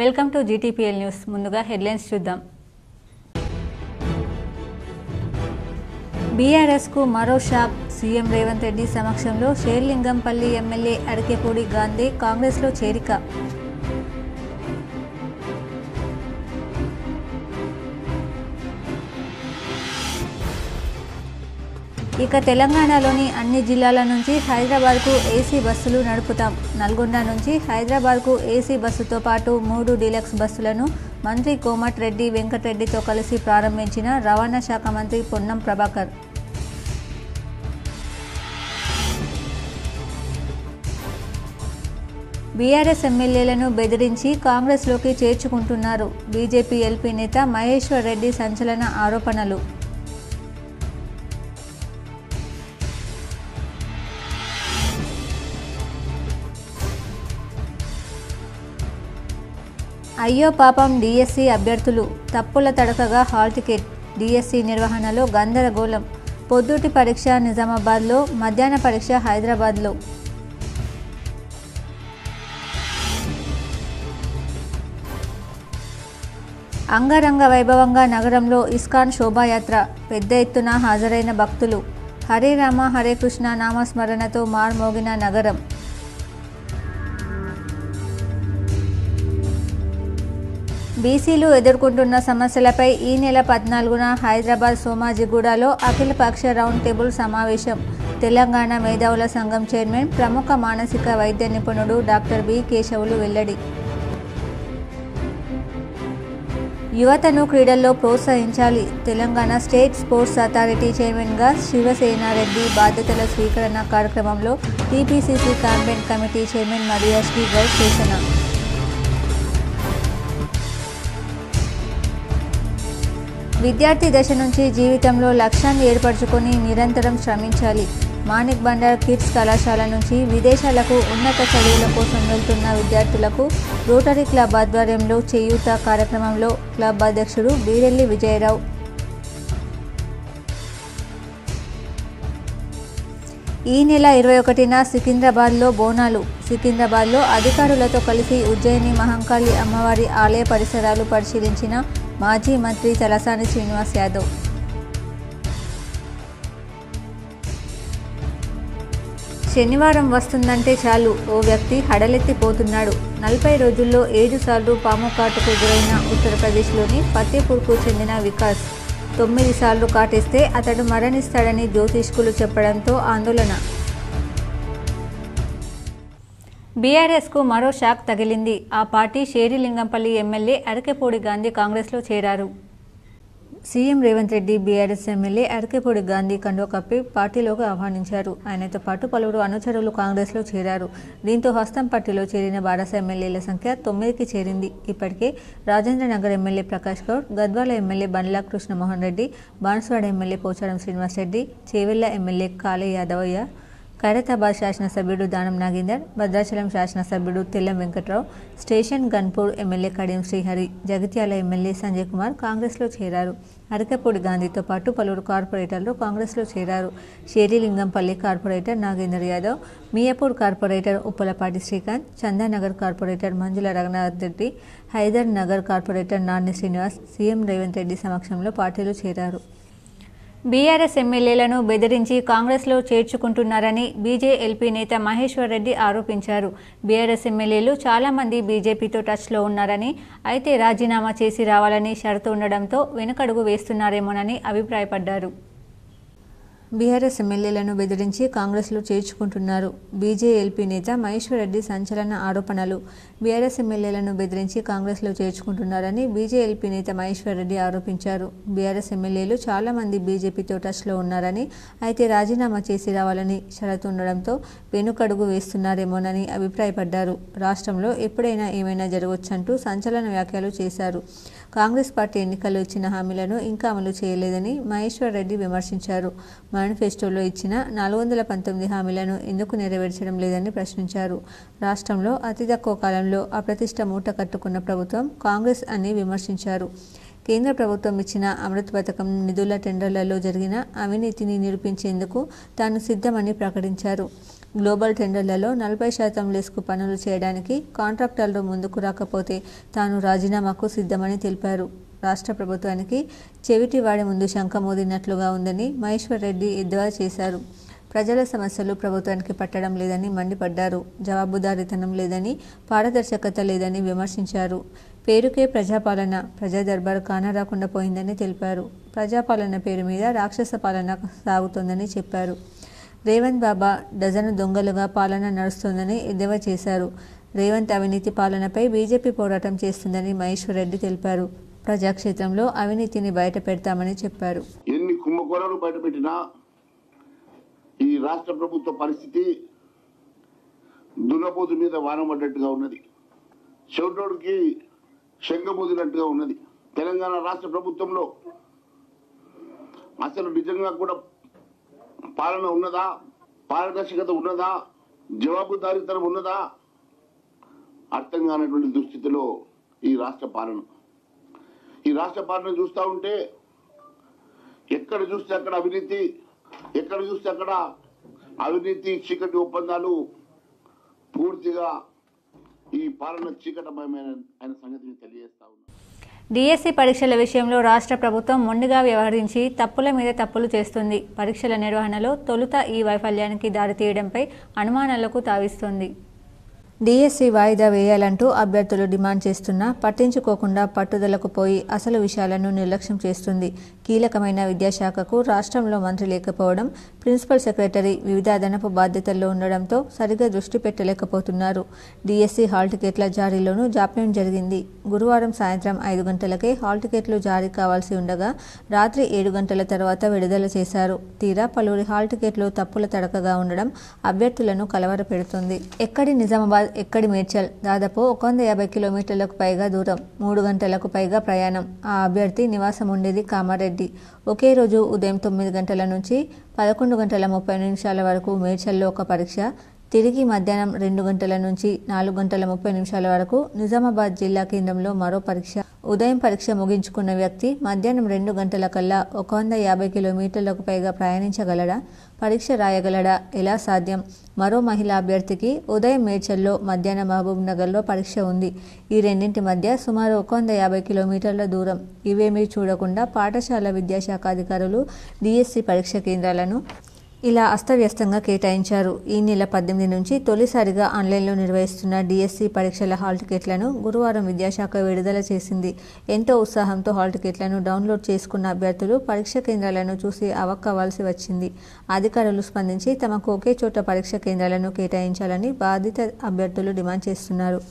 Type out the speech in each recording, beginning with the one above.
Welcome to GTPL news. ముందుగా headlines చూద్దాం. BRS కు మరో షాక్. సీఎం రేవంత్ రెడ్డి సమక్షంలో షేర్లింగంపల్లి ఎమ్మెల్యే అరకెపూడి గాంధీ కాంగ్రెస్లో చేరిక. ఇక తెలంగాణలోని అన్ని జిల్లాల నుంచి హైదరాబాద్కు ఏసీ బస్సులు నడుపుతాం. నల్గొండ నుంచి హైదరాబాద్కు ఏసీ బస్సుతో పాటు 3 డీలక్స్ బస్సులను మంత్రి కోమటిరెడ్డి వెంకటరెడ్డితో కలిసి ప్రారంభించిన రవాణా శాఖ మంత్రి పొన్నం ప్రభాకర్. బీఆర్ఎస్ ఎమ్మెల్యేలను బెదిరించి కాంగ్రెస్లోకి చేర్చుకుంటున్నారు. బీజేపీ ఎల్పీ నేత మహేశ్వర్ రెడ్డి సంచలన ఆరోపణలు. అయ్యో పాపం డీఎస్సీ అభ్యర్థులు, తప్పుల తడకగా హాల్ టికెట్. డీఎస్సీ నిర్వహణలో గందరగోళం. పొద్దుటి పరీక్ష నిజామాబాద్లో, మధ్యాహ్న పరీక్ష హైదరాబాద్లో. అంగరంగ వైభవంగా నగరంలో ఇస్కాన్ శోభాయాత్ర. పెద్ద ఎత్తున హాజరైన భక్తులు. హరే రామ హరే కృష్ణ నామస్మరణతో మార్మోగిన నగరం. బీసీలు ఎదుర్కొంటున్న సమస్యలపై ఈ నెల 14న హైదరాబాద్ సోమాజిగూడలో అఖిలపక్ష రౌండ్ టేబుల్ సమావేశం. తెలంగాణ మేధావుల సంఘం చైర్మన్, ప్రముఖ మానసిక వైద్య నిపుణుడు డాక్టర్ బి కేశవులు వెల్లడి. యువతను క్రీడల్లో ప్రోత్సహించాలి. తెలంగాణ స్టేట్ స్పోర్ట్స్ అథారిటీ చైర్మన్గా శివసేనారెడ్డి బాధ్యతల స్వీకరణ కార్యక్రమంలో TPCC campaign committee chairman Mariyasri Goud సూచన. విద్యార్థి దశ నుంచి జీవితంలో లక్ష్యాన్ని ఏర్పరచుకొని నిరంతరం శ్రమించాలి. మాణిక్ బండార్ కిడ్స్ కళాశాల నుంచి విదేశాలకు ఉన్నత చదువుల కోసం వెళ్తున్న విద్యార్థులకు రోటరీ క్లబ్ ఆధ్వర్యంలో చేయూత కార్యక్రమంలో క్లబ్ అధ్యక్షుడు బీరెల్లి విజయరావు. ఈ నెల 21న సికింద్రాబాద్లో బోనాలు. సికింద్రాబాద్లో అధికారులతో కలిసి ఉజ్జయిని మహంకాళి అమ్మవారి ఆలయ పరిసరాలు పరిశీలించిన మాజీ మంత్రి తలసాని శ్రీనివాస్ యాదవ్. శనివారం వస్తుందంటే చాలు ఓ వ్యక్తి హడలెత్తిపోతున్నాడు. 40 రోజుల్లో 7 సార్లు పాము కాటుకు గురైన ఉత్తరప్రదేశ్లోని ఫతేపూర్కు చెందిన వికాస్ 9 సార్లు కాటేస్తే అతడు మరణిస్తాడని జ్యోతిష్కులు చెప్పడంతో ఆందోళన. బీఆర్ఎస్కు మరో షాక్ తగిలింది. ఆ పార్టీ షేర్లింగంపల్లి ఎమ్మెల్యే అరకెపూడి గాంధీ కాంగ్రెస్లో చేరారు. CM Revanth Reddy BRS MLA Arekapudi Gandhi కండువా కప్పి పార్టీలోకి ఆహ్వానించారు. ఆయనతో పాటు పలువురు అనుచరులు కాంగ్రెస్లో చేరారు. దీంతో హస్తం పార్టీలో చేరిన బారాస ఎమ్మెల్యేల సంఖ్య 9కి చేరింది. ఇప్పటికే Rajendranagar MLA Prakash Goud, Gadwal MLA Bandla Krishnamohan Reddy, Banswada MLA Pocharam Srinivas Reddy, Chevella MLA Kale Yadaiah, Khairatabad శాసనసభ్యుడు దానం నాగేందర్, భద్రాచలం శాసనసభ్యుడు Tellam Venkatrao, station Ghanpur MLA Kadiyam Srihari, Jagtial MLA Sanjay Kumar కాంగ్రెస్లో చేరారు. అరకెపూడి గాంధీతో పాటు పలువురు కార్పొరేటర్లు కాంగ్రెస్లో చేరారు. Serilingampally corporator Nagender Yadav, Miyapur corporator Uppalapati Srikanth, Chandanagar corporator Manjula Raghunath Reddy, Hyder Nagar corporator Narni Srinivas CM Revanth Reddy సమక్షంలో పార్టీలో చేరారు. బీఆర్ఎస్ ఎమ్మెల్యేలను బెదిరించి కాంగ్రెస్లో చేర్చుకుంటున్నారని బీజేఎల్పీ నేత మహేశ్వర్ రెడ్డి ఆరోపించారు. బీఆర్ఎస్ ఎమ్మెల్యేలు చాలా మంది బీజేపీతో టచ్లో ఉన్నారని, అయితే రాజీనామా చేసి రావాలని షరతు ఉండడంతో వెనుకడుగు వేస్తున్నారేమోనని అభిప్రాయపడ్డారు. బీఆర్ఎస్ ఎమ్మెల్యేలను బెదిరించి కాంగ్రెస్లో చేర్చుకుంటున్నారు. బీజేఎల్పీ నేత మహేశ్వర్ రెడ్డి సంచలన ఆరోపణలు. బీఆర్ఎస్ ఎమ్మెల్యేలను బెదిరించి కాంగ్రెస్లో చేర్చుకుంటున్నారని బీజేఎల్పీ నేత మహేశ్వర్ రెడ్డి ఆరోపించారు. బీఆర్ఎస్ ఎమ్మెల్యేలు చాలా మంది బీజేపీతో టచ్లో ఉన్నారని, అయితే రాజీనామా చేసి రావాలని షరతు ఉండడంతో వెనుకడుగు వేస్తున్నారేమోనని అభిప్రాయపడ్డారు. రాష్ట్రంలో ఎప్పుడైనా ఏమైనా జరగవచ్చంటూ సంచలన వ్యాఖ్యలు చేశారు. కాంగ్రెస్ పార్టీ ఎన్నికల్లో ఇచ్చిన హామీలను ఇంకా అమలు చేయలేదని మహేశ్వర్ రెడ్డి విమర్శించారు. మేనిఫెస్టోలో ఇచ్చిన 419 హామీలను ఎందుకు నెరవేర్చడం లేదని ప్రశ్నించారు. రాష్ట్రంలో అతి తక్కువ కాలంలో అప్రతిష్ట మూట కట్టుకున్న ప్రభుత్వం కాంగ్రెస్ అని విమర్శించారు. కేంద్ర ప్రభుత్వం ఇచ్చిన అమృత్ పథకం నిధుల టెండర్లలో జరిగిన అవినీతిని నిరూపించేందుకు తాను సిద్ధమని ప్రకటించారు. గ్లోబల్ టెండర్లలో 40% లెస్కు పనులు చేయడానికి కాంట్రాక్టర్లు ముందుకు రాకపోతే తాను రాజీనామాకు సిద్ధమని తెలిపారు. రాష్ట్ర ప్రభుత్వానికి చెవిటి వాడి ముందు శంఖ మోదినట్లుగా ఉందని మహేశ్వర్ రెడ్డి ఎద్దేవా చేశారు. ప్రజల సమస్యలు ప్రభుత్వానికి పట్టడం లేదని మండిపడ్డారు. జవాబుదారీతనం లేదని, పారదర్శకత లేదని విమర్శించారు. పేరుకే ప్రజాపాలన, ప్రజా దర్బారు కానరాకుండా పోయిందని తెలిపారు. ప్రజాపాలన పేరు మీద రాక్షస పాలన సాగుతోందని చెప్పారు. రేవంత్ బాబా డజను దొంగలుగా పాలన నడుస్తోందని ఎద్దేవా చేశారు. రేవంత్ అవినీతి పాలనపై బీజేపీ పోరాటం చేస్తుందని మహేశ్వర్ రెడ్డి తెలిపారు. ప్రజాక్షేత్రంలో అవినీతిని బయట పెడతామని చెప్పారు. ఎన్ని కుంభకోణాలు బయటపెట్టినా ఈ రాష్ట్ర ప్రభుత్వ పరిస్థితి దున్నపోతు మీద వానబడ్డట్టుగా ఉన్నది. చెవిటోడికి శంఖమూదినట్టుగా ఉన్నది. తెలంగాణ రాష్ట్ర ప్రభుత్వంలో అసలు నిజంగా కూడా పాలన ఉన్నదా, పారదర్శకత ఉన్నదా, జవాబుదారీతనం ఉన్నదా అర్థం కానటువంటి దుస్థితిలో ఈ రాష్ట్ర పాలన చూస్తూ ఉంటే ఎక్కడ చూస్తే అక్కడ అవినీతి, ఎక్కడ చూస్తే అక్కడ అవినీతి చీకటి ఒప్పందాలు పూర్తిగా ఈ పాలన చీకటమయమైన సంగతిని తెలియజేస్తా ఉన్నారు. డిఎస్సి పరీక్షల విషయంలో రాష్ట్ర ప్రభుత్వం మొండిగా వ్యవహరించి తప్పుల మీద తప్పులు చేస్తుంది. పరీక్షల నిర్వహణలో తొలుత ఈ వైఫల్యానికి దారితీయడంపై అనుమానాలకు తావిస్తుంది. డిఎస్సి వాయిదా వేయాలంటూ అభ్యర్థులు డిమాండ్ చేస్తున్నా పట్టించుకోకుండా పట్టుదలకు పోయి అసలు విషయాలను నిర్లక్ష్యం చేస్తుంది. కీలకమైన విద్యాశాఖకు రాష్ట్రంలో మంత్రి లేకపోవడం, ప్రిన్సిపల్ సెక్రటరీ వివిధ అదనపు బాధ్యతల్లో ఉండడంతో సరిగా దృష్టి పెట్టలేకపోతున్నారు. డిఎస్సి హాల్ టికెట్ల జారీలోనూ జాప్యం జరిగింది. గురువారం సాయంత్రం 5 గంటలకే హాల్ టికెట్లు జారీ కావాల్సి ఉండగా రాత్రి 7 గంటల తర్వాత విడుదల చేశారు. తీరా పలువురి హాల్ టికెట్లు తప్పుల తడకగా ఉండడం అభ్యర్థులను కలవరపెడుతుంది. ఎక్కడి నిజామాబాద్, ఎక్కడి మేడ్చల్, దాదాపు 150 కిలోమీటర్లకు పైగా దూరం, 3 గంటలకు పైగా ప్రయాణం. ఆ అభ్యర్థి నివాసం ఉండేది కామారెడ్డి. ఒకే రోజు ఉదయం 9 గంటల నుంచి 11:30 వరకు మేడ్చల్లో ఒక పరీక్ష, తిరిగి మధ్యాహ్నం 2 గంటల నుంచి 4:30 వరకు నిజామాబాద్ జిల్లా కేంద్రంలో మరో పరీక్ష. ఉదయం పరీక్ష ముగించుకున్న వ్యక్తి మధ్యాహ్నం 2 గంటల కల్లా 150 కిలోమీటర్లకు పైగా ప్రయాణించగలడా? పరీక్ష రాయగలడా? ఎలా సాధ్యం? మరో మహిళా అభ్యర్థికి ఉదయం మేడ్చల్లో, మధ్యాహ్నం మహబూబ్ నగర్లో పరీక్ష ఉంది. ఈ రెండింటి మధ్య సుమారు 150 కిలోమీటర్ల దూరం. ఇవేమీ చూడకుండా పాఠశాల విద్యాశాఖ అధికారులు డిఎస్సి పరీక్ష కేంద్రాలను ఇలా అస్తవ్యస్తంగా కేటాయించారు. ఈ నెల 18 నుంచి తొలిసారిగా ఆన్లైన్లో నిర్వహిస్తున్న డిఎస్సి పరీక్షల హాల్ టికెట్లను గురువారం విద్యాశాఖ విడుదల చేసింది. ఎంతో ఉత్సాహంతో హాల్ టికెట్లను డౌన్లోడ్ చేసుకున్న అభ్యర్థులు పరీక్ష కేంద్రాలను చూసి అవాక్కవ్వాల్సి వచ్చింది. అధికారులు స్పందించి తమకు ఒకే చోట పరీక్ష కేంద్రాలను కేటాయించాలని బాధిత అభ్యర్థులు డిమాండ్ చేస్తున్నారు.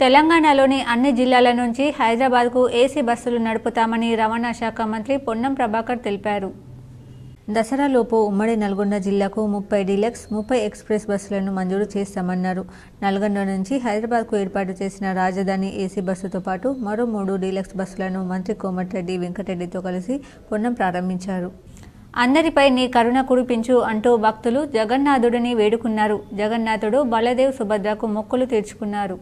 తెలంగాణలోని అన్ని జిల్లాల నుంచి హైదరాబాద్కు ఏసీ బస్సులు నడుపుతామని రవాణా శాఖ మంత్రి పొన్నం ప్రభాకర్ తెలిపారు. దసరాలోపు ఉమ్మడి నల్గొండ జిల్లాకు 30 డీలక్స్, 30 ఎక్స్ప్రెస్ బస్సులను మంజూరు చేస్తామన్నారు. నల్గొండ నుంచి హైదరాబాద్కు ఏర్పాటు చేసిన రాజధాని ఏసీ బస్సుతో పాటు మరో 3 డీలక్స్ బస్సులను మంత్రి కోమటిరెడ్డి వెంకటరెడ్డితో కలిసి పొన్నం ప్రారంభించారు. అందరిపై నీ కరుణ కురిపించు అంటూ భక్తులు జగన్నాథుడిని వేడుకున్నారు. జగన్నాథుడు బలదేవ్, సుభద్రకు మొక్కులు తీర్చుకున్నారు.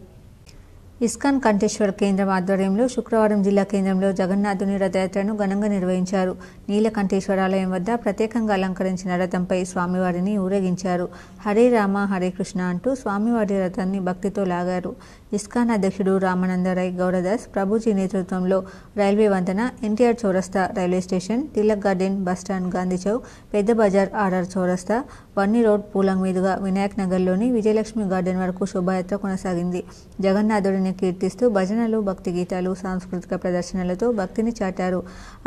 ఇస్కాన్ కంఠేశ్వర కేంద్రం ఆధ్వర్యంలో శుక్రవారం జిల్లా కేంద్రంలో జగన్నాథుని రథయాత్రను ఘనంగా నిర్వహించారు. నీలకంఠేశ్వరాలయం వద్ద ప్రత్యేకంగా అలంకరించిన రథంపై స్వామివారిని ఊరేగించారు. హరే రామ హరే కృష్ణ అంటూ స్వామివారి రథాన్ని భక్తితో లాగారు. ఇస్కాన్ అధ్యక్షుడు రామానందరాయ్ గౌడదాస్ ప్రభుజీ నేతృత్వంలో రైల్వే వంతెన, ఎన్టీఆర్ చౌరస్తా railway station, Tilak garden, bus stand, Gandhi Chowk, పెద్ద బజార్, ఆర్ఆర్ చౌరస్తా, వన్నీ రోడ్, పూలంగ్ మీదుగా వినాయక్ నగర్లోని విజయలక్ష్మి గార్డెన్ వరకు శోభాయాత్ర కొనసాగింది. జగన్నాథుడిని కీర్తిస్తూ భజనలు, భక్తి గీతాలు, సాంస్కృతిక ప్రదర్శనలతో భక్తిని చాటారు.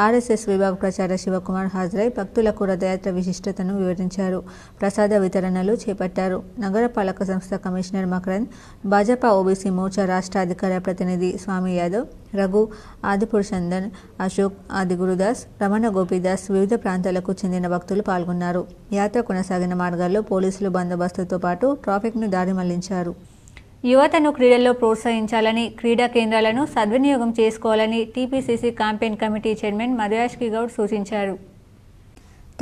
ఆర్ఎస్ఎస్ విభాగ ప్రచార శివకుమార్ హాజరై భక్తులకు రథయాత్ర విశిష్టతను వివరించారు. ప్రసాద వితరణలు చేపట్టారు. నగర పాలక సంస్థ కమిషనర్ మకరంద్, భాజపా ఓబీసీ మోర్చా రాష్ట్ర అధికార ప్రతినిధి స్వామి యాదవ్, రఘు, ఆదిపురుషందన్, అశోక్, ఆది గురుదాస్, రమణ గోపీదాస్, వివిధ ప్రాంతాలకు చెందిన భక్తులు పాల్గొన్నారు. యాత్ర కొనసాగిన మార్గాల్లో పోలీసులు బందోబస్తుతో పాటు ట్రాఫిక్ను దారి మళ్లించారు. యువతను క్రీడల్లో ప్రోత్సహించాలని, క్రీడా కేంద్రాలను సద్వినియోగం చేసుకోవాలని TPCC campaign committee chairman Madhu Yashki Goud సూచించారు.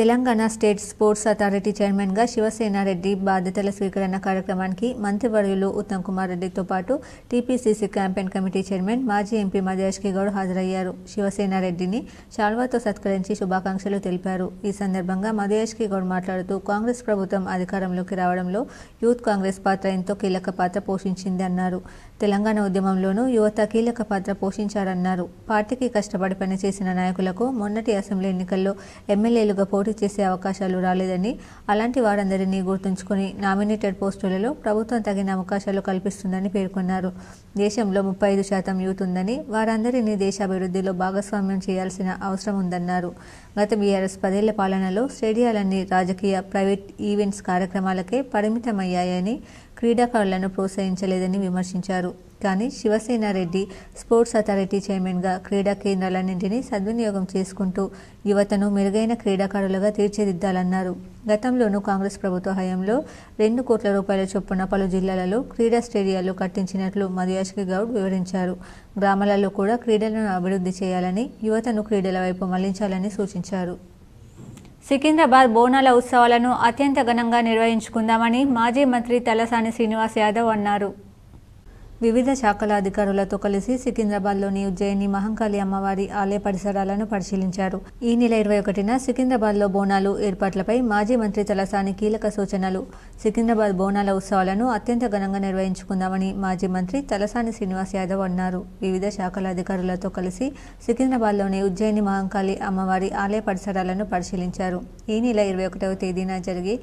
తెలంగాణ స్టేట్ స్పోర్ట్స్ అథారిటీ చైర్మన్గా శివసేనారెడ్డి బాధ్యతల స్వీకరణ కార్యక్రమానికి మంత్రివర్యులు ఉత్తమ్ కుమార్ రెడ్డితో పాటు టీపీసీసీ క్యాంపెయిన్ కమిటీ చైర్మన్ మాజీ ఎంపీ మధుయాష్కి గౌడ్ హాజరయ్యారు. శివసేనారెడ్డిని శాల్వాతో సత్కరించి శుభాకాంక్షలు తెలిపారు. ఈ సందర్భంగా మధుయాష్కి గౌడ్ మాట్లాడుతూ కాంగ్రెస్ ప్రభుత్వం అధికారంలోకి రావడంలో యూత్ కాంగ్రెస్ పాత్ర ఎంతో కీలక పాత్ర పోషించింది అన్నారు. తెలంగాణ ఉద్యమంలోనూ యువత కీలక పాత్ర పోషించారన్నారు. పార్టీకి కష్టపడి పనిచేసిన నాయకులకు మొన్నటి అసెంబ్లీ ఎన్నికల్లో ఎమ్మెల్యేలుగా పోటీ చేసే అవకాశాలు రాలేదని, అలాంటి వారందరినీ గుర్తుంచుకుని నామినేటెడ్ పోస్టులలో ప్రభుత్వం తగిన అవకాశాలు కల్పిస్తుందని పేర్కొన్నారు. దేశంలో 35% యూత్ ఉందని, వారందరినీ దేశాభివృద్ధిలో భాగస్వామ్యం చేయాల్సిన అవసరం ఉందన్నారు. గత బీఆర్ఎస్ 10 ఏళ్ల పాలనలో స్టేడియాలన్నీ రాజకీయ, ప్రైవేట్ ఈవెంట్స్ కార్యక్రమాలకే పరిమితమయ్యాయని, క్రీడాకారులను ప్రోత్సహించలేదని విమర్శించారు. కానీ శివసేనారెడ్డి స్పోర్ట్స్ అథారిటీ చైర్మన్గా క్రీడా కేంద్రాలన్నింటినీ సద్వినియోగం చేసుకుంటూ యువతను మెరుగైన క్రీడాకారులుగా తీర్చిదిద్దాలన్నారు. గతంలోనూ కాంగ్రెస్ ప్రభుత్వ హయాంలో 2 కోట్ల రూపాయల చొప్పున పలు జిల్లాలలో క్రీడా స్టేడియాలు కట్టించినట్లు మధుయాష్కి గౌడ్ వివరించారు. గ్రామాలలో కూడా క్రీడలను అభివృద్ధి చేయాలని, యువతను క్రీడల వైపు మళ్లించాలని సూచించారు. సికింద్రాబాద్ బోనాల ఉత్సవాలను అత్యంత ఘనంగా నిర్వహించుకుందామని మాజీ మంత్రి తలసాని శ్రీనివాస్ యాదవ్ అన్నారు. వివిధ శాఖల అధికారులతో కలిసి సికింద్రాబాద్లోని ఉజ్జయిని మహంకాళి అమ్మవారి ఆలయ పరిసరాలను పరిశీలించారు. ఈ నెల 21న సికింద్రాబాద్లో బోనాలు ఏర్పాట్లపై మాజీ మంత్రి తలసాని కీలక సూచనలు. సికింద్రాబాద్ బోనాల ఉత్సవాలను అత్యంత ఘనంగా నిర్వహించుకుందామని మాజీ మంత్రి తలసాని శ్రీనివాస్ యాదవ్ అన్నారు. వివిధ శాఖల అధికారులతో కలిసి సికింద్రాబాద్లోని ఉజ్జయిని మహంకాళి అమ్మవారి ఆలయ పరిసరాలను పరిశీలించారు. ఈ నెల 21వ తేదీన జరిగే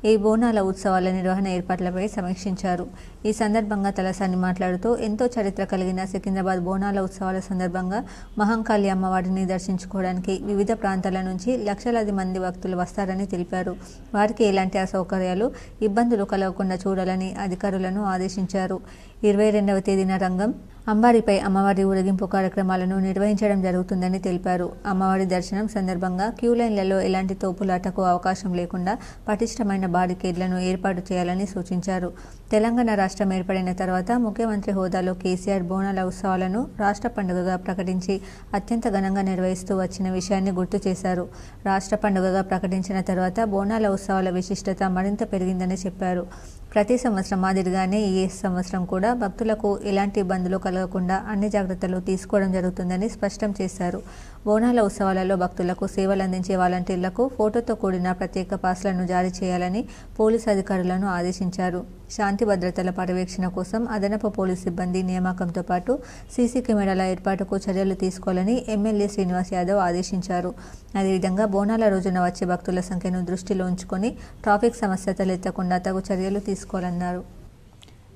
ఈ బోనాల ఉత్సవాల నిర్వహణ ఏర్పాట్లపై సమీక్షించారు. ఈ సందర్భంగా తలసాని మాట్లాడుతూ ఎంతో చరిత్ర కలిగిన సికింద్రాబాద్ బోనాల ఉత్సవాల సందర్భంగా మహంకాళి అమ్మవారిని దర్శించుకోవడానికి వివిధ ప్రాంతాల నుంచి లక్షలాది మంది భక్తులు వస్తారని తెలిపారు. వారికి ఎలాంటి అసౌకర్యాలు, ఇబ్బందులు కలగకుండా చూడాలని అధికారులను ఆదేశించారు. 22వ తేదీన రంగం అంబారిపై అమ్మవారి ఊరేగింపు కార్యక్రమాలను నిర్వహించడం జరుగుతుందని తెలిపారు. అమ్మవారి దర్శనం సందర్భంగా క్యూ లైన్లలో ఎలాంటి తోపులాటకు అవకాశం లేకుండా పటిష్టమైన బారికేడ్లను ఏర్పాటు చేయాలని సూచించారు. తెలంగాణ రాష్ట్రం ఏర్పడిన తర్వాత ముఖ్యమంత్రి హోదాలో కేసీఆర్ బోనాల ఉత్సవాలను రాష్ట్ర పండుగగా ప్రకటించి అత్యంత ఘనంగా నిర్వహిస్తూ వచ్చిన విషయాన్ని గుర్తు చేశారు. రాష్ట్ర పండుగగా ప్రకటించిన తర్వాత బోనాల ఉత్సవాల విశిష్టత మరింత పెరిగిందని చెప్పారు. ప్రతి సంవత్సరం మాదిరిగానే ఈ సంవత్సరం కూడా భక్తులకు ఎలాంటి ఇబ్బందులు కలగకుండా అన్ని జాగ్రత్తలు తీసుకోవడం జరుగుతుందని స్పష్టం చేశారు. బోనాల ఉత్సవాలలో భక్తులకు సేవలు అందించే వాలంటీర్లకు ఫోటోతో కూడిన ప్రత్యేక పాస్లను జారీ చేయాలని పోలీసు అధికారులను ఆదేశించారు. శాంతి భద్రతల పర్యవేక్షణ కోసం అదనపు పోలీసు సిబ్బంది నియామకంతో పాటు సీసీ కెమెరాల ఏర్పాటుకు చర్యలు తీసుకోవాలని ఎమ్మెల్యే శ్రీనివాస్ యాదవ్ ఆదేశించారు. అదేవిధంగా బోనాల రోజున వచ్చే భక్తుల సంఖ్యను దృష్టిలో ఉంచుకొని ట్రాఫిక్ సమస్య తలెత్తకుండా తగు చర్యలు తీసుకోవాలన్నారు.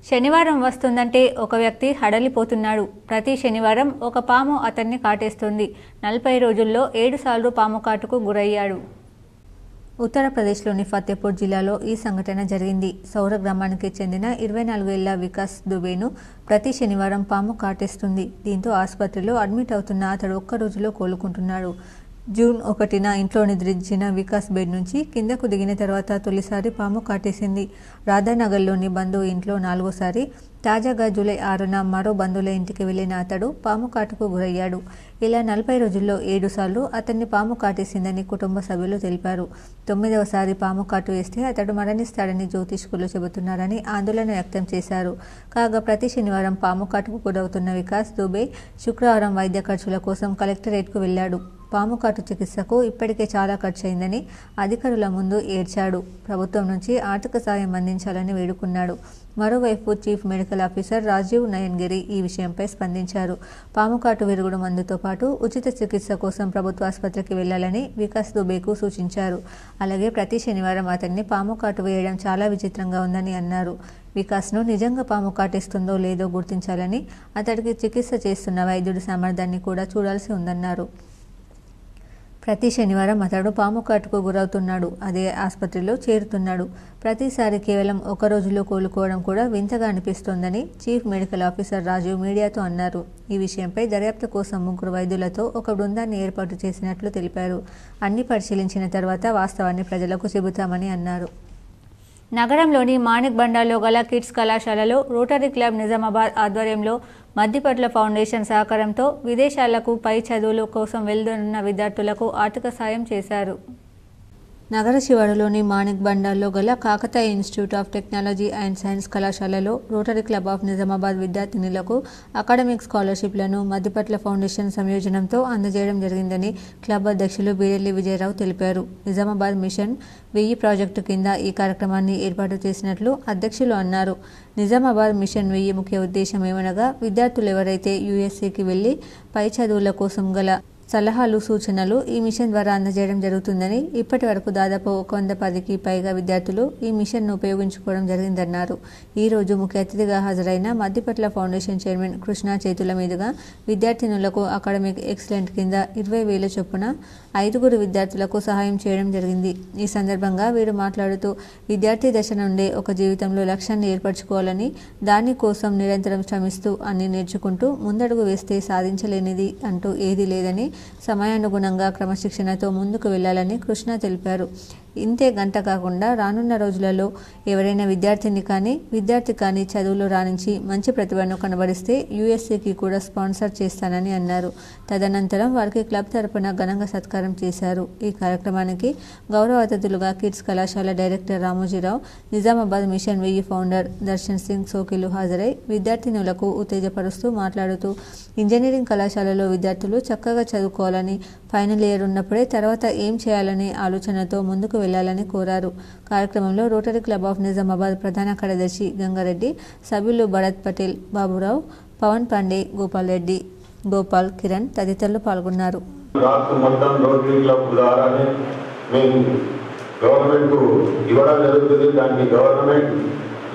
శనివారం వస్తుందంటే ఒక వ్యక్తి హడలిపోతున్నాడు. ప్రతి శనివారం ఒక పాము అతన్ని కాటేస్తుంది. 40 రోజుల్లో 7 సార్లు పాము కాటుకు గురయ్యాడు. ఉత్తరప్రదేశ్లోని ఫతేపూర్ జిల్లాలో ఈ సంఘటన జరిగింది. సౌర గ్రామానికి చెందిన 24 ఏళ్ల వికాస్ దుబేను ప్రతి శనివారం పాము కాటేస్తుంది. దీంతో ఆసుపత్రిలో అడ్మిట్ అవుతున్న అతడు ఒక్క రోజులో కోలుకుంటున్నాడు. జూన్ 1న ఇంట్లో నిద్రించిన వికాస్ బెడ్ నుంచి కిందకు దిగిన తర్వాత తొలిసారి పాము కాటేసింది. రాధానగర్లోని బంధువు ఇంట్లో 4వసారి, తాజాగా జూలై 6న మరో బంధువుల ఇంటికి వెళ్లిన అతడు పాము కాటుకు గురయ్యాడు. ఇలా 40 రోజుల్లో 7 సార్లు అతన్ని పాము కాటేసిందని కుటుంబ సభ్యులు తెలిపారు. 9వసారి పాము కాటు వేస్తే అతడు మరణిస్తాడని జ్యోతిష్కులు చెబుతున్నారని ఆందోళన వ్యక్తం చేశారు. కాగా ప్రతి శనివారం పాము కాటుకు గురవుతున్న వికాస్ దుబే శుక్రవారం వైద్య ఖర్చుల కోసం కలెక్టరేట్కు వెళ్లాడు. పాము కాటు చికిత్సకు ఇప్పటికే చాలా ఖర్చయిందని అధికారుల ముందు ఏడ్చాడు. ప్రభుత్వం నుంచి ఆర్థిక సాయం అందించాలని వేడుకున్నాడు. మరోవైపు చీఫ్ మెడికల్ ఆఫీసర్ రాజీవ్ నయన్గిరి ఈ విషయంపై స్పందించారు. పాము కాటు విరుగుడు మందుతో పాటు ఉచిత చికిత్స కోసం ప్రభుత్వ ఆసుపత్రికి వెళ్లాలని వికాస్ దుబేకు సూచించారు. అలాగే ప్రతి శనివారం అతన్ని పాము కాటు వేయడం చాలా విచిత్రంగా ఉందని అన్నారు. వికాస్ను నిజంగా పాము కాటేస్తుందో లేదో గుర్తించాలని, అతడికి చికిత్స చేస్తున్న వైద్యుడి సామర్థ్యాన్ని కూడా చూడాల్సి ఉందన్నారు. ప్రతి శనివారం అతడు పాము కాటుకు గురవుతున్నాడు. అదే ఆసుపత్రిలో చేరుతున్నాడు. ప్రతిసారి కేవలం ఒక రోజులో కోలుకోవడం కూడా వింతగా అనిపిస్తోందని చీఫ్ మెడికల్ ఆఫీసర్ రాజీవ్ మీడియాతో అన్నారు. ఈ విషయంపై దర్యాప్తు కోసం 3 వైద్యులతో ఒక బృందాన్ని ఏర్పాటు చేసినట్లు తెలిపారు. అన్ని పరిశీలించిన తర్వాత వాస్తవాన్ని ప్రజలకు చెబుతామని అన్నారు. నగరంలోని మాణిక్ బండార్లో గల కిడ్స్ కళాశాలలో రోటరీ క్లబ్ నిజామాబాద్ ఆధ్వర్యంలో మద్దిపట్ల ఫౌండేషన్ సహకారంతో విదేశాలకు పై చదువుల కోసం వెళ్తున్న విద్యార్థులకు ఆర్థిక సాయం చేశారు. నగర శివారులోని మాణిక్ బండార్లో గల Kakatiya institute of technology and science కళాశాలలో రోటరీ క్లబ్ ఆఫ్ నిజామాబాద్ విద్యార్థినులకు అకాడమిక్ స్కాలర్షిప్లను మధ్యపట్ల ఫౌండేషన్ సంయోజనంతో అందజేయడం జరిగిందని క్లబ్ అధ్యక్షులు బీరెల్లి విజయరావు తెలిపారు. నిజామాబాద్ మిషన్ 1000 ప్రాజెక్టు కింద ఈ కార్యక్రమాన్ని ఏర్పాటు చేసినట్లు అధ్యక్షులు అన్నారు. నిజామాబాద్ మిషన్ 1000 ముఖ్య ఉద్దేశం ఏమనగా విద్యార్థులు ఎవరైతే యూఎస్ఏకి వెళ్లి పై చదువుల కోసం గల సలహాలు సూచనలు ఈ మిషన్ ద్వారా అందజేయడం జరుగుతుందని, ఇప్పటి వరకు దాదాపు 110కి పైగా విద్యార్థులు ఈ మిషన్ను ఉపయోగించుకోవడం జరిగిందన్నారు. ఈ రోజు ముఖ్య అతిథిగా హాజరైన మధ్యపట్ల ఫౌండేషన్ చైర్మన్ కృష్ణ చేతుల మీదుగా విద్యార్థినులకు అకాడమిక్ ఎక్సలెంట్ కింద 20,000 చొప్పున 5 విద్యార్థులకు సహాయం చేయడం జరిగింది. ఈ సందర్భంగా వీరు మాట్లాడుతూ విద్యార్థి దశ నుండే ఒక జీవితంలో లక్ష్యాన్ని ఏర్పరచుకోవాలని, దానికోసం నిరంతరం శ్రమిస్తూ అన్ని నేర్చుకుంటూ ముందడుగు వేస్తే సాధించలేనిది అంటూ ఏదీ లేదని, సమయానుగుణంగా క్రమశిక్షణతో ముందుకు వెళ్లాలని కృష్ణ తెలిపారు. ఇంతే గంట కాకుండా రానున్న రోజులలో ఎవరైనా విద్యార్థి కానీ చదువులో రాణించి మంచి ప్రతిభను కనబరిస్తే యూఎస్ఏకి కూడా స్పాన్సర్ చేస్తానని అన్నారు. తదనంతరం వారికి క్లబ్ తరపున ఘనంగా సత్కారం చేశారు. ఈ కార్యక్రమానికి గౌరవ అతిథులుగా కిడ్స్ కళాశాల director Ramoji Rao, Nizamabad mission 1000 founder Darshan Singh సోకిలు హాజరై విద్యార్థినులకు ఉత్తేజపరుస్తూ మాట్లాడుతూ ఇంజనీరింగ్ కళాశాలలో విద్యార్థులు చక్కగా చదువుకోవాలని, ఫైనల్ ఇయర్ ఉన్నప్పుడే తర్వాత ఏం చేయాలనే ఆలోచనతో ముందుకు వెళ్లాలని కోరారు. కార్యక్రమంలో రోటరీ క్లబ్ ఆఫ్ నిజామాబాద్ ప్రధాన కార్యదర్శి గంగారెడ్డి, సభ్యులు భరత్ పటేల్, బాబురావు, పవన్ పాండే, గోపాల్ రెడ్డి, గోపాల్, కిరణ్ తదితరులు పాల్గొన్నారు.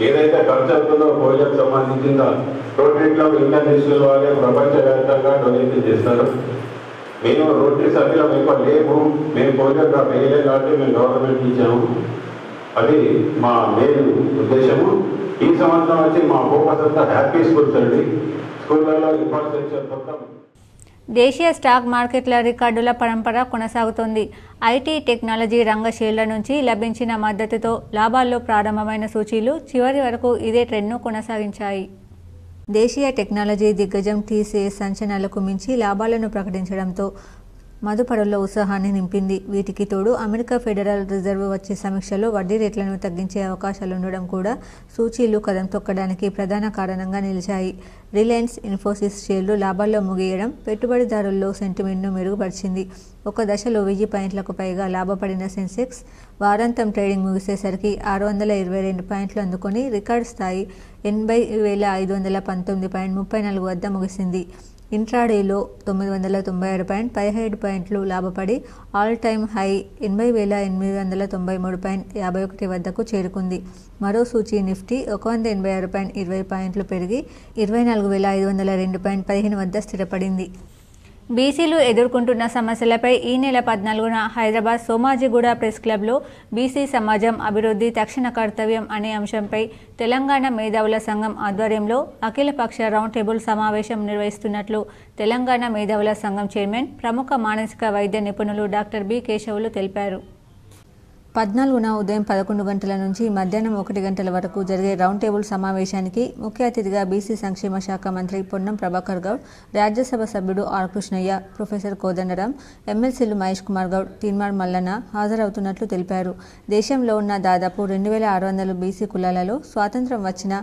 ఏదైతే ఖర్చు అవుతుందో భోజనం సంబంధించిందో రోటరీ క్లబ్ ఇంటర్నేషనల్ వాళ్ళే ప్రపంచవ్యాప్తంగా డొనేషన్ చేస్తారు. మేము రోటరీ సభ్యులం ఎక్కువ లేము, మేము భోజనం వేయలేదు కాబట్టి మేము గవర్నమెంట్ ఇచ్చాము. అది మా మెయిన్ ఉద్దేశము. ఈ సంవత్సరం వచ్చి మా ఫోకస్ అంతా హ్యాపీ స్కూల్స్ అండి. స్కూళ్ళలో ఇన్ఫ్రాస్ట్రక్చర్ మొత్తం. దేశీయ స్టాక్ మార్కెట్ల రికార్డుల పరంపర కొనసాగుతోంది. ఐటీ, టెక్నాలజీ రంగ షేర్ల నుంచి లభించిన మద్దతుతో లాభాల్లో ప్రారంభమైన సూచీలు చివరి వరకు ఇదే ట్రెండ్ను కొనసాగించాయి. దేశీయ టెక్నాలజీ దిగ్గజం టీసీఎస్ అంచనాలకు మించి లాభాలను ప్రకటించడంతో మదుపరుల్లో ఉత్సాహాన్ని నింపింది. వీటికి తోడు అమెరికా ఫెడరల్ రిజర్వ్ వచ్చే సమీక్షలో వడ్డీ రేట్లను తగ్గించే అవకాశాలుండడం కూడా సూచీలు కదం తొక్కడానికి ప్రధాన కారణంగా నిలిచాయి. రిలయన్స్, ఇన్ఫోసిస్ షేర్లు లాభాల్లో ముగియడం పెట్టుబడిదారుల్లో సెంటిమెంట్ను మెరుగుపరిచింది. ఒక దశలో 1000 పాయింట్లకు పైగా లాభపడిన సెన్సెక్స్ వారాంతం ట్రేడింగ్ ముగిసేసరికి 622 పాయింట్లు అందుకొని రికార్డు స్థాయి 80,519.34 వద్ద ముగిసింది. ఇంట్రాడేలో 996.17 పాయింట్లు లాభపడి ఆల్ టైమ్ హై 80,893.51 వద్దకు చేరుకుంది. మరో సూచీ నిఫ్టీ 186.20 పాయింట్లు పెరిగి 24,502.15 వద్ద స్థిరపడింది. బీసీలు ఎదుర్కొంటున్న సమస్యలపై ఈ నెల 14న హైదరాబాద్ సోమాజిగూడ ప్రెస్ క్లబ్లో బీసీ సమాజం అభివృద్ధి తక్షణ కర్తవ్యం అనే అంశంపై తెలంగాణ మేధావుల సంఘం ఆధ్వర్యంలో అఖిలపక్ష రౌండ్ టేబుల్ సమావేశం నిర్వహిస్తున్నట్లు తెలంగాణ మేధావుల సంఘం చైర్మన్, ప్రముఖ మానసిక వైద్య నిపుణులు డాక్టర్ బి కేశవులు తెలిపారు. 14న ఉదయం 11 గంటల నుంచి మధ్యాహ్నం 1 గంటల వరకు జరిగే రౌండ్ టేబుల్ సమావేశానికి ముఖ్య అతిథిగా బీసీ సంక్షేమ శాఖ మంత్రి పొన్నం ప్రభాకర్ గౌడ్, రాజ్యసభ సభ్యుడు ఆర్ కృష్ణయ్య, ప్రొఫెసర్ కోదండరాం, ఎమ్మెల్సీలు మహేష్ కుమార్ గౌడ్, తీన్మార్ మల్లన్న హాజరవుతున్నట్లు తెలిపారు. దేశంలో ఉన్న దాదాపు 2600 బీసీ కులాలలో స్వాతంత్ర్యం వచ్చిన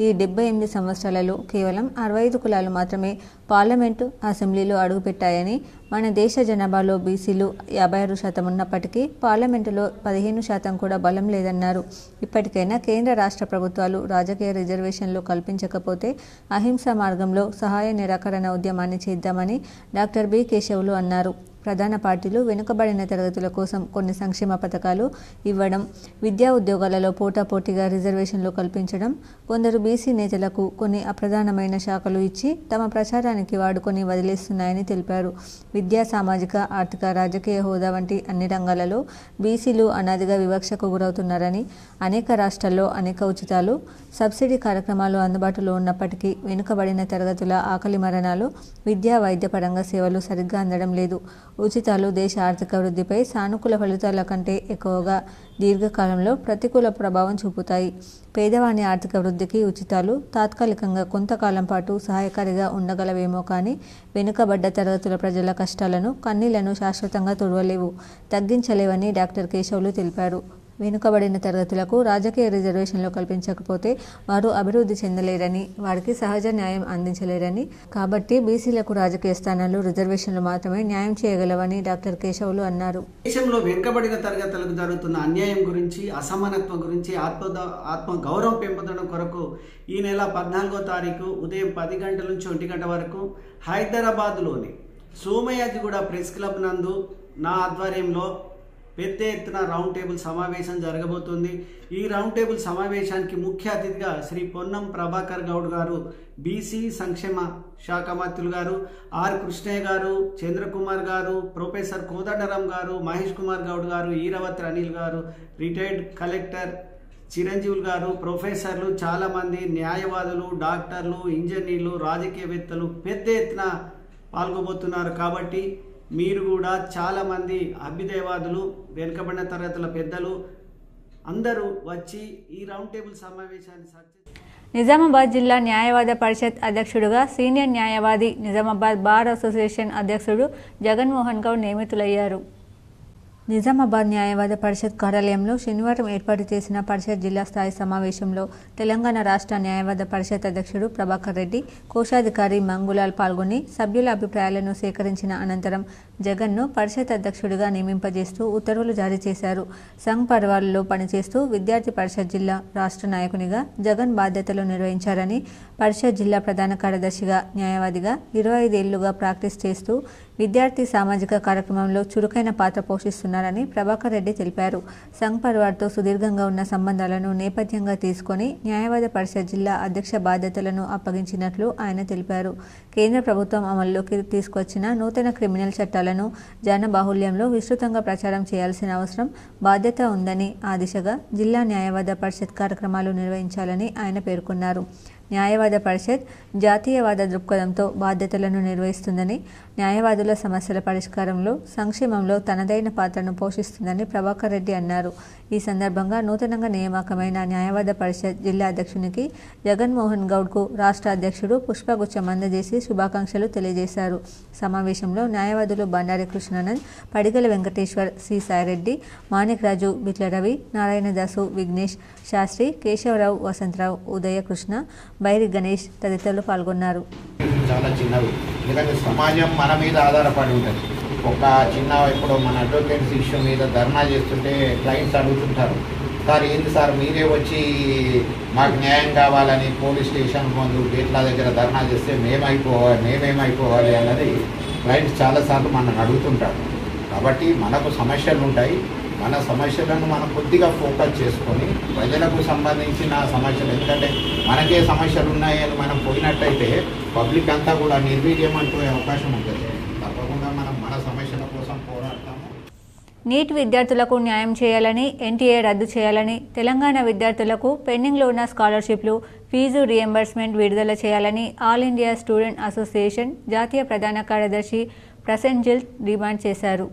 ఈ 78 సంవత్సరాలలో కేవలం 65 కులాలు మాత్రమే పార్లమెంటు, అసెంబ్లీలో అడుగుపెట్టాయని, మన దేశ జనాభాలో బీసీలు 56% ఉన్నప్పటికీ పార్లమెంటులో 15% కూడా బలం లేదన్నారు. ఇప్పటికైనా కేంద్ర రాష్ట్ర ప్రభుత్వాలు రాజకీయ రిజర్వేషన్లు కల్పించకపోతే అహింసా మార్గంలో సహాయ నిరాకరణ ఉద్యమాన్ని చేద్దామని డాక్టర్ బి కేశవులు అన్నారు. ప్రధాన పార్టీలు వెనుకబడిన తరగతుల కోసం కొన్ని సంక్షేమ పథకాలు ఇవ్వడం, విద్యా ఉద్యోగాలలో పోటాపోటీగా రిజర్వేషన్లు కల్పించడం, కొందరు బీసీ నేతలకు కొన్ని అప్రధానమైన శాఖలు ఇచ్చి తమ ప్రచారానికి వాడుకొని వదిలేస్తున్నాయని తెలిపారు. విద్యా, సామాజిక, ఆర్థిక, రాజకీయ హోదా వంటి అన్ని రంగాలలో బీసీలు అనాదిగా వివక్షకు గురవుతున్నారని, అనేక రాష్ట్రాల్లో అనేక ఉచితాలు, సబ్సిడీ కార్యక్రమాలు అందుబాటులో ఉన్నప్పటికీ వెనుకబడిన తరగతుల ఆకలి మరణాలు, విద్యా, వైద్యపరంగా సేవలు సరిగ్గా అందడం లేదు. ఉచితాలు దేశ ఆర్థిక వృద్ధిపై సానుకూల ఫలితాల కంటే ఎక్కువగా దీర్ఘకాలంలో ప్రతికూల ప్రభావం చూపుతాయి. పేదవాని ఆర్థిక వృద్ధికి ఉచితాలు తాత్కాలికంగా కొంతకాలం పాటు సహాయకారిగా ఉండగలవేమో కానీ వెనుకబడ్డ తరగతుల ప్రజల కష్టాలను, కన్నీళ్లను శాశ్వతంగా తుడవలేవు, తగ్గించలేవని డాక్టర్ కేశవులు తెలిపారు. వెనుకబడిన తరగతులకు రాజకీయ రిజర్వేషన్లు కల్పించకపోతే వారు అభివృద్ధి చెందలేరని, వారికి సహజ న్యాయం అందించలేరని, కాబట్టి బీసీలకు రాజకీయ స్థానాలు, రిజర్వేషన్లు మాత్రమే న్యాయం చేయగలవని డాక్టర్ కేశవులు అన్నారు. దేశంలో వెనుకబడిన తరగతులకు జరుగుతున్న అన్యాయం గురించి, అసమానత్వం గురించి, ఆత్మ గౌరవం పెంపొందడం కొరకు ఈ నెల 14వ తారీఖు ఉదయం 10 గంటల నుంచి 1 గంట వరకు హైదరాబాద్లోని సోమయాజిగూడ ప్రెస్ క్లబ్ నందు నా ఆధ్వర్యంలో పెద్ద ఎత్తున రౌండ్ టేబుల్ సమావేశం జరగబోతుంది. ఈ రౌండ్ టేబుల్ సమావేశానికి ముఖ్య అతిథిగా శ్రీ పొన్నం ప్రభాకర్ గౌడ్ గారు, బీసీ సంక్షేమ శాఖ మంత్రులు గారు, ఆర్ కృష్ణయ్య గారు, చంద్రకుమార్ గారు, ప్రొఫెసర్ కోదండరాం గారు, మహేష్ కుమార్ గౌడ్ గారు, ఈరవత్రి అనిల్ గారు, రిటైర్డ్ కలెక్టర్ చిరంజీవులు గారు, ప్రొఫెసర్లు, చాలామంది న్యాయవాదులు, డాక్టర్లు, ఇంజనీర్లు, రాజకీయవేత్తలు పెద్ద ఎత్తున పాల్గొబోతున్నారు. కాబట్టి మీరు కూడా చాలామంది అభ్యుదయవాదులు, వెనుకబడిన తరగతుల పెద్దలు అందరూ వచ్చి ఈ రౌండ్ టేబుల్ సమావేశాన్ని నిజామాబాద్ జిల్లా న్యాయవాద పరిషత్ అధ్యక్షుడిగా సీనియర్ న్యాయవాది, నిజామాబాద్ బార్ అసోసియేషన్ అధ్యక్షుడు జగన్మోహన్ గౌడ్ నియమితులయ్యారు. నిజామాబాద్ న్యాయవాద పరిషత్ కార్యాలయంలో శనివారం ఏర్పాటు చేసిన పరిషత్ జిల్లా స్థాయి సమావేశంలో తెలంగాణ రాష్ట్ర న్యాయవాద పరిషత్ అధ్యక్షుడు ప్రభాకర్ రెడ్డి, కోశాధికారి మంగులాల్ పాల్గొని సభ్యుల అభిప్రాయాలను సేకరించిన అనంతరం జగన్ను పరిషత్ అధ్యక్షుడిగా నియమింపజేస్తూ ఉత్తర్వులు జారీ చేశారు. సంఘ్ పర్వాలలో పనిచేస్తూ విద్యార్థి పరిషత్ జిల్లా రాష్ట్ర నాయకునిగా జగన్ బాధ్యతలు నిర్వహించారని, పరిషత్ జిల్లా ప్రధాన కార్యదర్శిగా, న్యాయవాదిగా 25 ఏళ్లుగా ప్రాక్టీస్ చేస్తూ విద్యార్థి సామాజిక కార్యక్రమంలో చురుకైన పాత్ర పోషిస్తున్నారని ప్రభాకర్ రెడ్డి తెలిపారు. సంఘ్ పరివార్తో సుదీర్ఘంగా ఉన్న సంబంధాలను నేపథ్యంగా తీసుకొని న్యాయవాద పరిషత్ జిల్లా అధ్యక్ష బాధ్యతలను అప్పగించినట్లు ఆయన తెలిపారు. కేంద్ర ప్రభుత్వం అమల్లోకి తీసుకొచ్చిన నూతన క్రిమినల్ చట్టాలను జనబాహుళ్యంలో విస్తృతంగా ప్రచారం చేయాల్సిన అవసరం, బాధ్యత ఉందని, ఆ దిశగా జిల్లా న్యాయవాద పరిషత్ కార్యక్రమాలు నిర్వహించాలని ఆయన పేర్కొన్నారు. న్యాయవాద పరిషత్ జాతీయవాద దృక్పథంతో బాధ్యతలను నిర్వహిస్తుందని, న్యాయవాదుల సమస్యల పరిష్కారంలో, సంక్షేమంలో తనదైన పాత్రను పోషిస్తుందని ప్రభాకర్ రెడ్డి అన్నారు. ఈ సందర్భంగా నూతనంగా నియామకమైన న్యాయవాద పరిషత్ జిల్లా అధ్యక్షునికి జగన్మోహన్ గౌడ్కు రాష్ట్ర అధ్యక్షుడు పుష్పగుచ్చం అందజేసి శుభాకాంక్షలు తెలియజేశారు. సమావేశంలో న్యాయవాదులు బండారి కృష్ణానంద్, పడిగల వెంకటేశ్వర్, సి సాయిరెడ్డి, మాణిక్రాజు, బిట్ల రవి, నారాయణదాసు, విఘ్నేష్, శాస్త్రి, కేశవరావు, వసంతరావు, ఉదయకృష్ణ, బైరి గణేష్ తదితరులు పాల్గొన్నారు. చాలా చిన్నవి, ఎందుకంటే సమాజం మన మీద ఆధారపడి ఉంటుంది. ఒక చిన్న ఇప్పుడు మన అడ్వకేట్స్ ఇష్యూ మీద ధర్నా చేస్తుంటే క్లయింట్స్ అడుగుతుంటారు, సార్ ఏంటి సార్ మీరే వచ్చి మాకు న్యాయం కావాలని పోలీస్ స్టేషన్ ముందు గేట్ల దగ్గర ధర్నా చేస్తే మేమేమైపోవాలి అన్నది క్లయింట్స్ చాలాసార్లు మనల్ని అడుగుతుంటారు. కాబట్టి మనకు సమస్యలు ఉంటాయి, మన సమస్యలను మనం కొద్దిగా ఫోకస్ చేసుకొని ప్రజలకు సంబంధించిన సమస్యలు, ఎందుకంటే మనకే సమస్యలు ఉన్నాయని మనం పోయినట్టయితే పబ్లిక్ అంతా కూడా నిర్వీర్యం అంటూ అవకాశం ఉంటుంది. తప్పకుండా మనం మన సమస్యల కోసం పోరాడతాము. నీట్ విద్యార్థులకు న్యాయం చేయాలని, ఎన్టీఏ రద్దు చేయాలని, తెలంగాణ విద్యార్థులకు పెండింగ్లో ఉన్న స్కాలర్షిప్లు, ఫీజు రియంబర్స్మెంట్ విడుదల చేయాలని ఆల్ ఇండియా స్టూడెంట్ అసోసియేషన్ జాతీయ ప్రధాన కార్యదర్శి ప్రసెన్జిల్ డిమాండ్ చేశారు.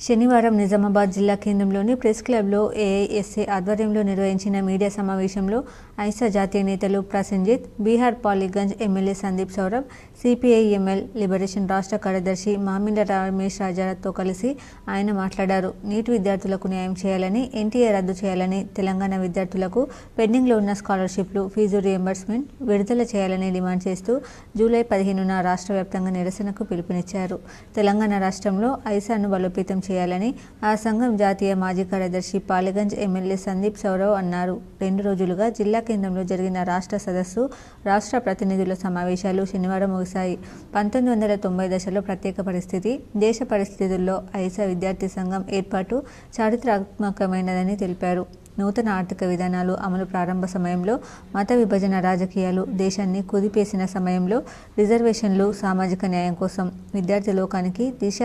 శనివారం నిజామాబాద్ జిల్లా కేంద్రంలోని ప్రెస్ క్లబ్లో ఏఐఎస్ఏ ఆధ్వర్యంలో నిర్వహించిన మీడియా సమావేశంలో ఐసా జాతీయ నేతలు ప్రసెన్జిత్, బీహార్ పాలీగంజ్ ఎమ్మెల్యే సందీప్ సౌరభ్, సిపిఐఎంఎల్ లిబరేషన్ రాష్ట్ర కార్యదర్శి మామిండ రమేష్ రాజాతో కలిసి ఆయన మాట్లాడారు. నీట్ విద్యార్థులకు న్యాయం చేయాలని, ఎన్టీఏ రద్దు చేయాలని, తెలంగాణ విద్యార్థులకు పెండింగ్లో ఉన్న స్కాలర్షిప్లు, ఫీజు రియంబర్స్మెంట్ విడుదల చేయాలని డిమాండ్ చేస్తూ జూలై 15న రాష్ట్ర వ్యాప్తంగా నిరసనకు పిలుపునిచ్చారు. తెలంగాణ రాష్ట్రంలో ఐసాను బలోపేతం చేయాలని ఆ సంఘం జాతీయ మాజీ కార్యదర్శి పాలీగంజ్ ఎమ్మెల్యే సందీప్ సౌరవ్ అన్నారు. 2 రోజులుగా జిల్లా కేంద్రంలో జరిగిన రాష్ట్ర సదస్సు, రాష్ట్ర ప్రతినిధుల సమావేశాలు శనివారం ముగిశాయి. 1990 దశలో ప్రత్యేక పరిస్థితి, దేశ పరిస్థితుల్లో ఐసా విద్యార్థి సంఘం ఏర్పాటు చారిత్రాత్మకమైనదని తెలిపారు. నూతన ఆర్థిక విధానాలు అమలు ప్రారంభ సమయంలో మత విభజన రాజకీయాలు దేశాన్ని కుదిపేసిన సమయంలో రిజర్వేషన్లు, సామాజిక న్యాయం కోసం విద్యార్థి లోకానికి దిశ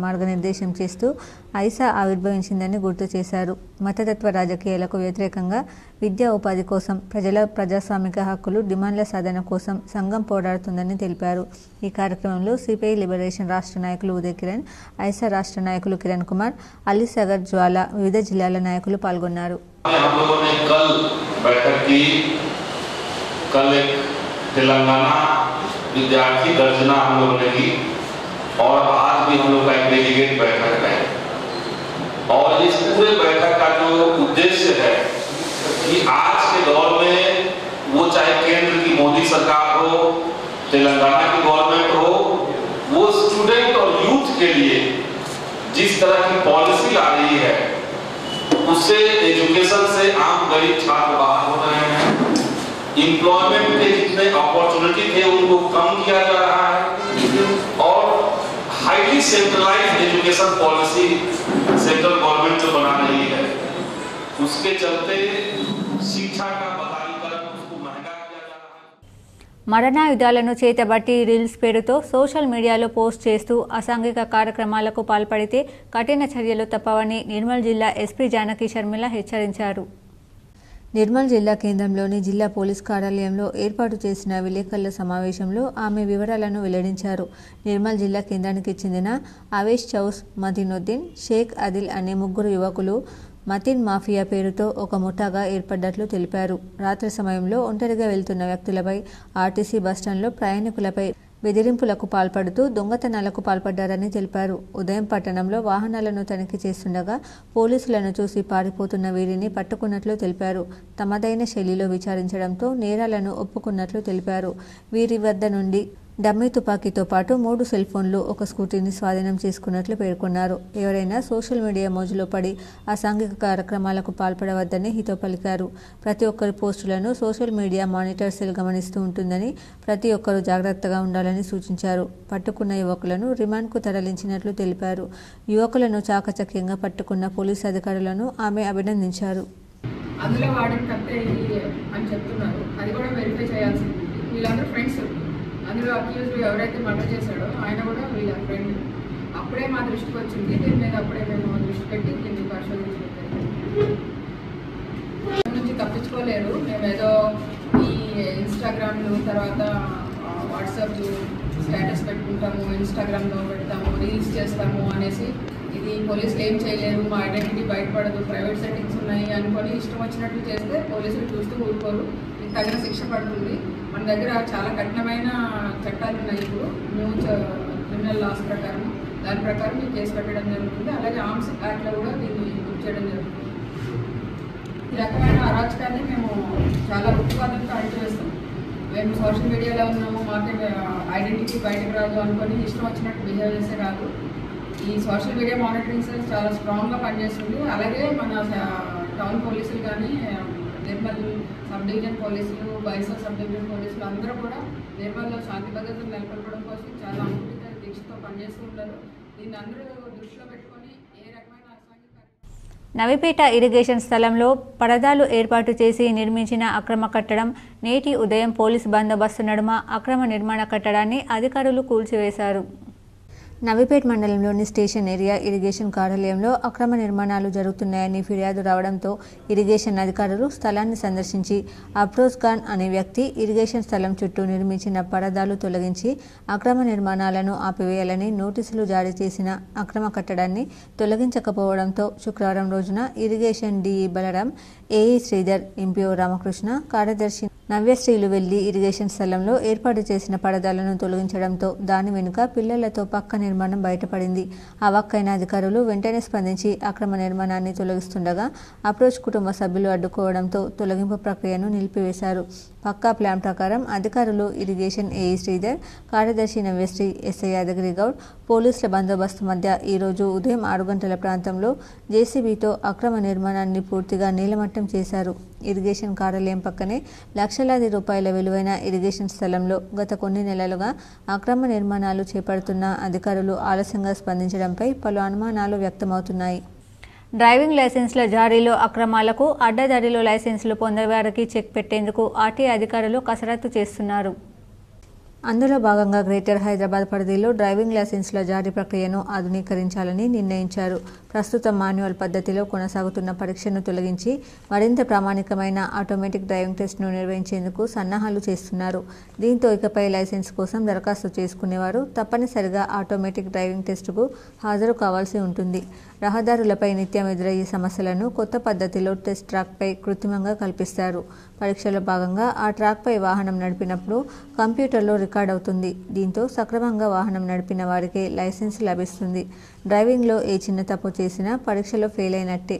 మార్గనిర్దేశం చేస్తూ ఐసా ఆవిర్భవించిందని గుర్తు చేశారు. మతతత్వ రాజకీయాలకు వ్యతిరేకంగా విద్యా ఉపాధి కోసం ప్రజల ప్రజాస్వామిక హక్కులు డిమాండ్ల సాధన కోసం సంఘం పోరాడుతుందని తెలిపారు. ఈ కార్యక్రమంలో సిపిఐ లిబరేషన్ రాష్ట్ర నాయకులు ఉదయ్ కిరణ్, ఐసా రాష్ట్ర నాయకులు కిరణ్ కుమార్, అలీసాగర్ జ్వాల, వివిధ జిల్లాల నాయకులు పాల్గొన్నారు. तेलंगाना विद्यार्थी दर्जना हम लोग ने की और आज भी हम लोग का एक डेलीगेट बैठक है और इस पूरे बैठक का जो उद्देश्य है कि आज के दौर में वो चाहे केंद्र की मोदी सरकार हो, तेलंगाना की गवर्नमेंट हो, वो स्टूडेंट और यूथ के लिए जिस तरह की पॉलिसी ला रही है उससे एजुकेशन से आम गरीब छात्र बाहर हो रहे हैं। एम्प्लॉयमेंट के जितने अपॉर्चुनिटी थे उनको कम किया जा रहा है और highly centralised education policy central government जो बना रही है उसके चलते शिक्षा का बदालीकरण उसको महंगा किया जा रहा है. మరణాయుధాలను చేతబట్టి రీల్స్ పేరుతో సోషల్ మీడియాలో పోస్ట్ చేస్తూ అసాంఘిక కార్యక్రమాలకు పాల్పడితే కఠిన చర్యలు తప్పవని నిర్మల్ జిల్లా ఎస్పీ జానకి శర్మిల హెచ్చరించారు. నిర్మల్ జిల్లా కేంద్రంలోని జిల్లా పోలీస్ కార్యాలయంలో ఏర్పాటు చేసిన విలేకరుల సమావేశంలో ఆమె వివరాలను వెల్లడించారు. నిర్మల్ జిల్లా కేంద్రానికి చెందిన అవేష్ చౌస్, మతినుద్దీన్, షేక్ ఆదిల్ అనే ముగ్గురు యువకులు మతిన్ మాఫియా పేరుతో ఒక ముఠాగా ఏర్పడ్డట్లు తెలిపారు. రాత్రి సమయంలో ఒంటరిగా వెళ్తున్న వ్యక్తులపై, ఆర్టీసీ బస్టాండ్లో ప్రయాణికులపై బెదిరింపులకు పాల్పడుతూ దొంగతనాలకు పాల్పడ్డారని తెలిపారు. ఉదయం పట్టణంలో వాహనాలను తనిఖీ చేస్తుండగా పోలీసులను చూసి పారిపోతున్న వీరిని పట్టుకున్నట్లు తెలిపారు. తమదైన శైలిలో విచారించడంతో నేరాలను ఒప్పుకున్నట్లు తెలిపారు. వీరి వద్ద నుండి డమ్మీ తుపాకీతో పాటు 3 సెల్ ఫోన్లు, ఒక స్కూటీని స్వాధీనం చేసుకున్నట్లు పేర్కొన్నారు. ఎవరైనా సోషల్ మీడియా మోజులో పడి అసాంఘిక కార్యక్రమాలకు పాల్పడవద్దని హితో పలికారు. ప్రతి ఒక్కరి పోస్టులను సోషల్ మీడియా మానిటర్ సెల్ గమనిస్తూ ఉంటుందని, ప్రతి ఒక్కరూ జాగ్రత్తగా ఉండాలని సూచించారు. పట్టుకున్న యువకులను రిమాండ్కు తరలించినట్లు తెలిపారు. యువకులను చాకచక్యంగా పట్టుకున్న పోలీసు అధికారులను ఆమె అభినందించారు. అందులో వాడిన కత్తే అని చెప్తున్నారు, అది కూడా వెరిఫై చేయాల్సింది. వీళ్ళందరూ ఫ్రెండ్స్, అందులో అక్యూజ్డ్ ఎవరైతే మర్డర్ చేశాడో ఆయన కూడా వీళ్ళ ఫ్రెండ్. అప్పుడే మా దృష్టికి వచ్చింది, దీని మీద అప్పుడే మేము దృష్టి పెట్టి దీన్ని పరిశోధించలేదు. నుంచి తప్పించుకోలేరు. మేమేదో ఈ ఇన్స్టాగ్రామ్లు, తర్వాత వాట్సాప్ స్టేటస్ పెట్టుకుంటాము, ఇన్స్టాగ్రామ్లో పెడతాము, రీల్స్ చేస్తాము అనేసి ఇది పోలీసులు ఏం చేయలేరు, మా ఐడెంటిటీ బయటపడదు, ప్రైవేట్ సెట్టింగ్స్ ఉన్నాయి అనుకొని ఇష్టం వచ్చినట్లు చేస్తే పోలీసులు చూస్తూ ఊరుకోరు. ఇది తగిన శిక్ష పడుతుంది. మన దగ్గర చాలా కఠినమైన చట్టాలు ఉన్నాయి ఇప్పుడు, న్యూ క్రిమినల్ లాస్ ప్రకారం. దాని ప్రకారం ఈ కేసు పెట్టడం జరుగుతుంది. అలాగే ఆర్మ్స్ యాక్ట్లో కూడా దీన్ని బుక్ చేయడం జరుగుతుంది. ఈ రకమైన అరాచకాన్ని మేము చాలా ఉత్పాదనతో అణిచివేస్తాం. మేము సోషల్ మీడియాలో ఉన్నాము, మాకే ఐడెంటిటీ బయటకు రాదు అనుకొని ఇష్టం వచ్చినట్టు బిహేవ్ చేసే కాదు. ఈ సోషల్ మీడియా మానిటరింగ్ సెల్ చాలా స్ట్రాంగ్గా పనిచేస్తుంది. అలాగే మన టౌన్ పోలీసులు కానీ, నిర్మల్ సబ్ డివిజన్ పోలీసులు, బైసా సబ్ డివిజన్ పోలీసులు అందరూ కూడా నిర్మల్లో శాంతి భద్రతలు నెలకొల్పడం కోసం చాలా అంకుటిత దీక్షతో పనిచేస్తూ ఉంటారు. దీన్ని అందరూ దృష్టిలో పెట్టుకొని ఏ రకమైన నవిపేట ఇరిగేషన్ స్థలంలో పరదాలు ఏర్పాటు చేసి నిర్మించిన అక్రమ కట్టడం, నేటి ఉదయం పోలీసు బందోబస్తు నడుమ అక్రమ నిర్మాణ కట్టడాన్ని అధికారులు కూల్చివేశారు. నవిపేట్ మండలంలోని స్టేషన్ ఏరియా ఇరిగేషన్ కార్యాలయంలో అక్రమ నిర్మాణాలు జరుగుతున్నాయని ఫిర్యాదు రావడంతో ఇరిగేషన్ అధికారులు స్థలాన్ని సందర్శించి అఫ్రోజ్ ఖాన్ అనే వ్యక్తి ఇరిగేషన్ స్థలం చుట్టూ నిర్మించిన పరదాలు తొలగించి అక్రమ నిర్మాణాలను ఆపివేయాలని నోటీసులు జారీ చేసిన అక్రమ కట్టడాన్ని తొలగించకపోవడంతో శుక్రవారం రోజున irrigation DE Balaram, AE Sridhar, MPO Ramakrishna, కార్యదర్శి నవ్యశ్రీలు వెళ్లి ఇరిగేషన్ స్థలంలో ఏర్పాటు చేసిన పరదాలను తొలగించడంతో దాని వెనుక పిల్లలతో పక్క నిర్మాణం బయటపడింది. అవాక్కైన అధికారులు వెంటనే స్పందించి అక్రమ నిర్మాణాన్ని తొలగిస్తుండగా అప్రోచ్ కుటుంబ సభ్యులు అడ్డుకోవడంతో తొలగింపు ప్రక్రియను నిలిపివేశారు. పక్కా ప్లాన్ ప్రకారం అధికారులు ఇరిగేషన్ ఏఈ శ్రీధర్, కార్యదర్శి నవ్యశ్రీ, ఎస్ఐ యాదగిరి గౌడ్ పోలీసుల బందోబస్తు మధ్య ఈరోజు ఉదయం 6 గంటల ప్రాంతంలో జేసీబీతో అక్రమ నిర్మాణాన్ని పూర్తిగా నీలమట్టం చేశారు. ఇరిగేషన్ కార్యాలయం పక్కనే లక్షలాది రూపాయల విలువైన ఇరిగేషన్ స్థలంలో గత కొన్ని నెలలుగా అక్రమ నిర్మాణాలు చేపడుతున్న అధికారులు ఆలస్యంగా స్పందించడంపై పలు అనుమానాలు వ్యక్తమవుతున్నాయి. డ్రైవింగ్ లైసెన్స్ల జారీలో అక్రమాలకు అడ్డదారిలో లైసెన్సులు పొందేవారికి చెక్ పెట్టేందుకు ఆర్టీఐ అధికారులు కసరత్తు చేస్తున్నారు. అందులో భాగంగా గ్రేటర్ హైదరాబాద్ పరిధిలో డ్రైవింగ్ లైసెన్సుల జారీ ప్రక్రియను ఆధునీకరించాలని నిర్ణయించారు. ప్రస్తుతం మాన్యువల్ పద్ధతిలో కొనసాగుతున్న పరీక్షను తొలగించి మరింత ప్రామాణికమైన ఆటోమేటిక్ డ్రైవింగ్ టెస్ట్ను నిర్వహించేందుకు సన్నాహాలు చేస్తున్నారు. దీంతో ఇకపై లైసెన్స్ కోసం దరఖాస్తు చేసుకునేవారు తప్పనిసరిగా ఆటోమేటిక్ డ్రైవింగ్ టెస్టుకు హాజరు కావాల్సి ఉంటుంది. రహదారులపై నిత్యం ఎదురయ్యే సమస్యలను కొత్త పద్ధతిలో టెస్ట్ ట్రాక్పై కృత్రిమంగా కల్పిస్తారు. పరీక్షలో భాగంగా ఆ ట్రాక్పై వాహనం నడిపినప్పుడు కంప్యూటర్లో రికార్డ్ అవుతుంది. దీంతో సక్రమంగా వాహనం నడిపిన వారికే లైసెన్స్ లభిస్తుంది. డ్రైవింగ్లో ఏ చిన్న తప్పు చేసినా పరీక్షలో ఫెయిల్ అయినట్టే.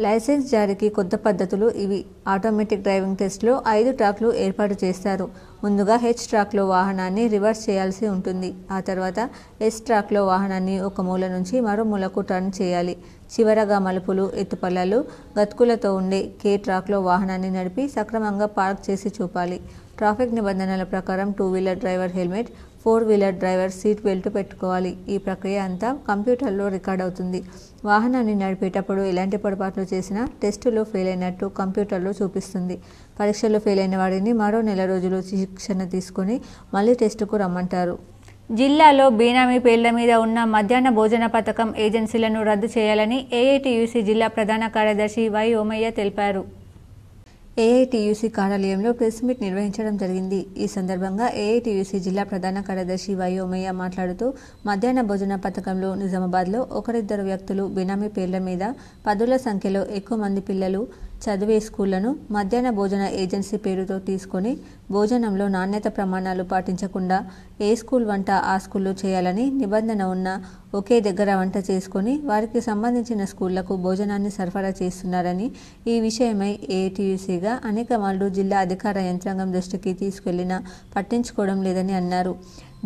లైసెన్స్ జారీకి కొత్త పద్ధతులు ఇవి. ఆటోమేటిక్ డ్రైవింగ్ టెస్ట్లో 5 ట్రాక్లు ఏర్పాటు చేస్తారు. ముందుగా హెచ్ ట్రాక్లో వాహనాన్ని రివర్స్ చేయాల్సి ఉంటుంది. ఆ తర్వాత ఎస్ ట్రాక్లో వాహనాన్ని ఒక మూల నుంచి మరో మూలకు టర్న్ చేయాలి. చివరగా మలుపులు, ఎత్తుపల్లాలు, గతుకులతో ఉండే కే ట్రాక్లో వాహనాన్ని నడిపి సక్రమంగా పార్క్ చేసి చూపాలి. ట్రాఫిక్ నిబంధనల ప్రకారం 2 wheeler driver helmet, 4 wheeler driver seat belt పెట్టుకోవాలి. ఈ ప్రక్రియ అంతా కంప్యూటర్లో రికార్డ్ అవుతుంది. వాహనాన్ని నడిపేటప్పుడు ఎలాంటి పొరపాట్లు చేసినా టెస్టులో ఫెయిల్ అయినట్టు కంప్యూటర్లో చూపిస్తుంది. పరీక్షలో ఫెయిల్ అయిన వారిని మరో నెల రోజులు శిక్షణ తీసుకుని మళ్లీ టెస్టుకు రమ్మంటారు. జిల్లాలో బీనామీ పేర్ల మీద ఉన్న మధ్యాహ్న భోజన పథకం ఏజెన్సీలను రద్దు చేయాలని ఏఐటీయూసీ జిల్లా ప్రధాన కార్యదర్శి వై ఓమయ్య తెలిపారు. ఏఐటీయూసీ కార్యాలయంలో ప్రెస్ మీట్ నిర్వహించడం జరిగింది. ఈ సందర్భంగా ఏఐటీయూసీ జిల్లా ప్రధాన కార్యదర్శి వై ఓమయ్య మాట్లాడుతూ మధ్యాహ్న భోజన పథకంలో నిజామాబాద్లో 1-2 వ్యక్తులు బినామీ పేర్ల మీద 10ల సంఖ్యలో ఎక్కువ మంది పిల్లలు చదివే స్కూళ్లను మధ్యాహ్న భోజన ఏజెన్సీ పేరుతో తీసుకొని భోజనంలో నాణ్యత ప్రమాణాలు పాటించకుండా ఏ స్కూల్ వంట ఆ స్కూల్లో చేయాలని నిబంధన ఉన్నా ఒకే దగ్గర వంట చేసుకొని వారికి సంబంధించిన స్కూళ్లకు భోజనాన్ని సరఫరా చేస్తున్నారని, ఈ విషయమై ఏఐటీయూసీగా అనేక మార్లు జిల్లా అధికార యంత్రాంగం దృష్టికి తీసుకెళ్లినా పట్టించుకోవడం లేదని అన్నారు.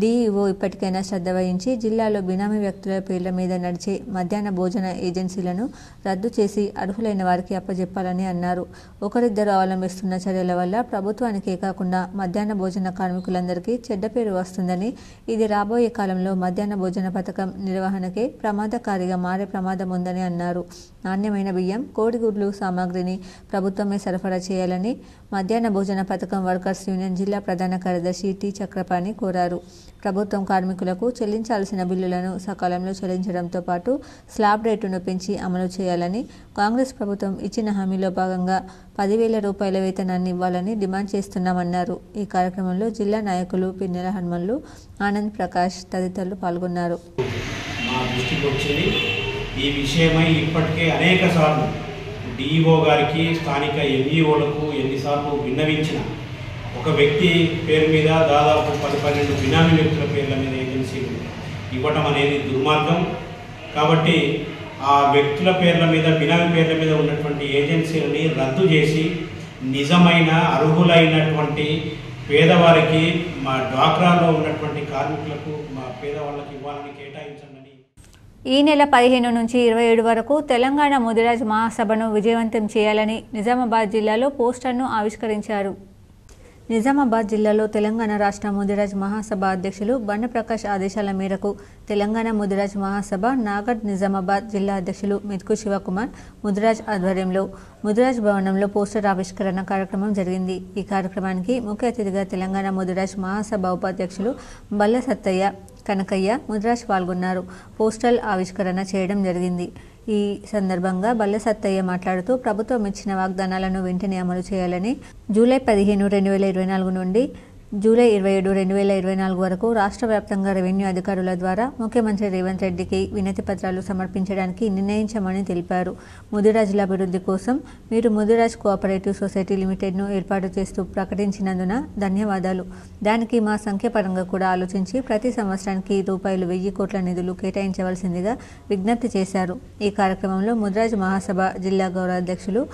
డీఈఓ ఇప్పటికైనా శ్రద్ధ వహించి జిల్లాలో బినామీ వ్యక్తుల పేర్ల మీద నడిచే మధ్యాహ్న భోజన ఏజెన్సీలను రద్దు చేసి అర్హులైన వారికి అప్పజెప్పాలని అన్నారు. 1-2 అవలంబిస్తున్న చర్యల వల్ల ప్రభుత్వానికే కాకుండా మధ్యాహ్న భోజన కార్మికులందరికీ చెడ్డ పేరు వస్తుందని, ఇది రాబోయే కాలంలో మధ్యాహ్న భోజన పథకం నిర్వహణకే ప్రమాదకారిగా మారే ప్రమాదం ఉందని అన్నారు. నాణ్యమైన బియ్యం, కోడిగుడ్లు సామాగ్రిని ప్రభుత్వమే సరఫరా చేయాలని మధ్యాహ్న భోజన పథకం వర్కర్స్ యూనియన్ జిల్లా ప్రధాన కార్యదర్శి టి చక్రపాణి కోరారు. ప్రభుత్వం కార్మికులకు చెల్లించాల్సిన బిల్లులను సకాలంలో చెల్లించడంతో పాటు స్లాబ్ రేటును పెంచి అమలు చేయాలని, కాంగ్రెస్ ప్రభుత్వం ఇచ్చిన హామీలో భాగంగా 10,000 రూపాయల వేతనాన్ని ఇవ్వాలని డిమాండ్ చేస్తున్నామన్నారు. ఈ కార్యక్రమంలో జిల్లా నాయకులు పిన్నెల హనుమన్లు, ఆనంద్ ప్రకాష్ తదితరులు పాల్గొన్నారు. ఈ విషయమై ఇప్పటికే అనేక సార్లు డిఈఓ గారికి, స్థానిక ఎంఈఓలకు ఎన్నిసార్లు విన్నవించిన ఒక వ్యక్తి పేరు మీద దాదాపు 10-12 బినామీ వ్యక్తుల పేర్ల మీద ఏజెన్సీలు ఇవ్వటం అనేది దుర్మార్గం. కాబట్టి ఆ వ్యక్తుల పేర్ల మీద, బినామీ పేర్ల మీద ఉన్నటువంటి ఏజెన్సీలని రద్దు చేసి నిజమైన అర్హులైనటువంటి పేదవారికి, మా డ్వాక్రాలో ఉన్నటువంటి కార్మికులకు, మా పేదవాళ్ళకి ఇవ్వాలని కేటాయించండి. ఈ నెల 15 నుంచి 27 వరకు తెలంగాణ ముదిరాజ్ మహాసభను విజయవంతం చేయాలని నిజామాబాద్ జిల్లాలో పోస్టర్ను ఆవిష్కరించారు. నిజామాబాద్ జిల్లాలో తెలంగాణ రాష్ట్ర ముదిరాజ్ మహాసభ అధ్యక్షులు బండప్రకాష్ ఆదేశాల మేరకు తెలంగాణ ముదిరాజ్ మహాసభ నాగడ్ నిజామాబాద్ జిల్లా అధ్యక్షులు మెతుకు శివకుమార్ ముదిరాజ్ ఆధ్వర్యంలో ముదిరాజ్ భవనంలో పోస్టర్ ఆవిష్కరణ కార్యక్రమం జరిగింది. ఈ కార్యక్రమానికి ముఖ్య అతిథిగా తెలంగాణ ముదిరాజ్ మహాసభ ఉపాధ్యక్షులు బల్ల సత్తయ్య, కనకయ్య ముదిరాజ్ పాల్గొన్నారు. పోస్టర్ ఆవిష్కరణ చేయడం జరిగింది. ఈ సందర్భంగా బల్ల సత్తయ్య మాట్లాడుతూ ప్రభుత్వం ఇచ్చిన వాగ్దానాలను వెంటనే అమలు చేయాలని, జూలై 15, 2024 నుండి జూలై 27, 2024 వరకు రాష్ట్ర వ్యాప్తంగా రెవెన్యూ అధికారుల ద్వారా ముఖ్యమంత్రి రేవంత్ రెడ్డికి వినతి పత్రాలు సమర్పించడానికి నిర్ణయించామని తెలిపారు. ముదిరాజుల అభివృద్ధి కోసం మీరు ముదిరాజ్ కోఆపరేటివ్ సొసైటీ లిమిటెడ్ను ఏర్పాటు చేస్తూ ప్రకటించినందున ధన్యవాదాలు. దానికి మా సంఖ్యపరంగా కూడా ఆలోచించి ప్రతి సంవత్సరానికి ₹1,000 కోట్ల నిధులు కేటాయించవలసిందిగా విజ్ఞప్తి చేశారు. ఈ కార్యక్రమంలో ముదిరాజ్ మహాసభ జిల్లా గౌరవ అధ్యక్షులు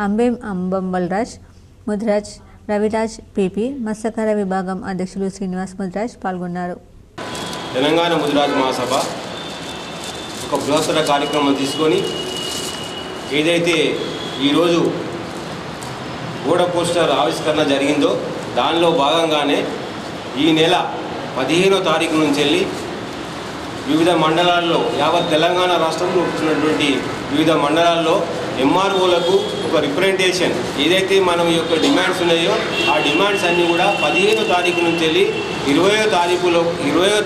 అంబేం అంబంబల్రాజ్ ముదిరాజ్, రవిరాజ్ పీపీ, మత్స్యకార విభాగం అధ్యక్షులు శ్రీనివాస్ ముదిరాజ్ పాల్గొన్నారు. తెలంగాణ ముదిరాజ్ మహాసభ ఒక బృహత్తర కార్యక్రమం తీసుకొని ఏదైతే ఈరోజు గోడ పోస్టర్ ఆవిష్కరణ జరిగిందో దానిలో భాగంగానే ఈ నెల 15వ తారీఖు నుంచి వెళ్ళి వివిధ మండలాల్లో, యావత్ తెలంగాణ రాష్ట్రంలో ఉన్నటువంటి వివిధ మండలాల్లో ఎంఆర్ఓలకు ఒక రిప్రజెంటేషన్ ఏదైతే మనం ఈ యొక్క డిమాండ్స్ ఉన్నాయో ఆ డిమాండ్స్ అన్నీ కూడా 15వ తారీఖు నుంచి వెళ్ళి 20వ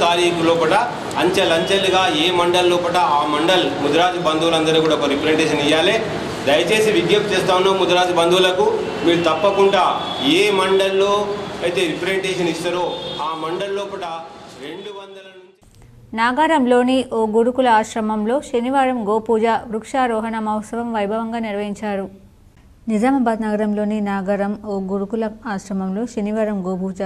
తారీఖు లోపల అంచెలుగా ఏ మండల్ లోపల ఆ మండల్ ముదిరాజు బంధువులందరూ కూడా ఒక రిప్రజెంటేషన్ ఇవ్వాలి. దయచేసి విజ్ఞప్తి చేస్తా ఉన్నాం ముదిరాజు బంధువులకు, మీరు తప్పకుండా ఏ మండల్లో అయితే రిప్రజెంటేషన్ ఇస్తారో ఆ మండల్ లోపల 200 నుంచి. నాగారంలోని ఓ గురుకుల ఆశ్రమంలో శనివారం గోపూజ వృక్షారోహణ మహోత్సవం వైభవంగా నిర్వహించారు. నిజామాబాద్ నగరంలోని నాగారం ఓ గురుకుల ఆశ్రమంలో శనివారం గోపూజ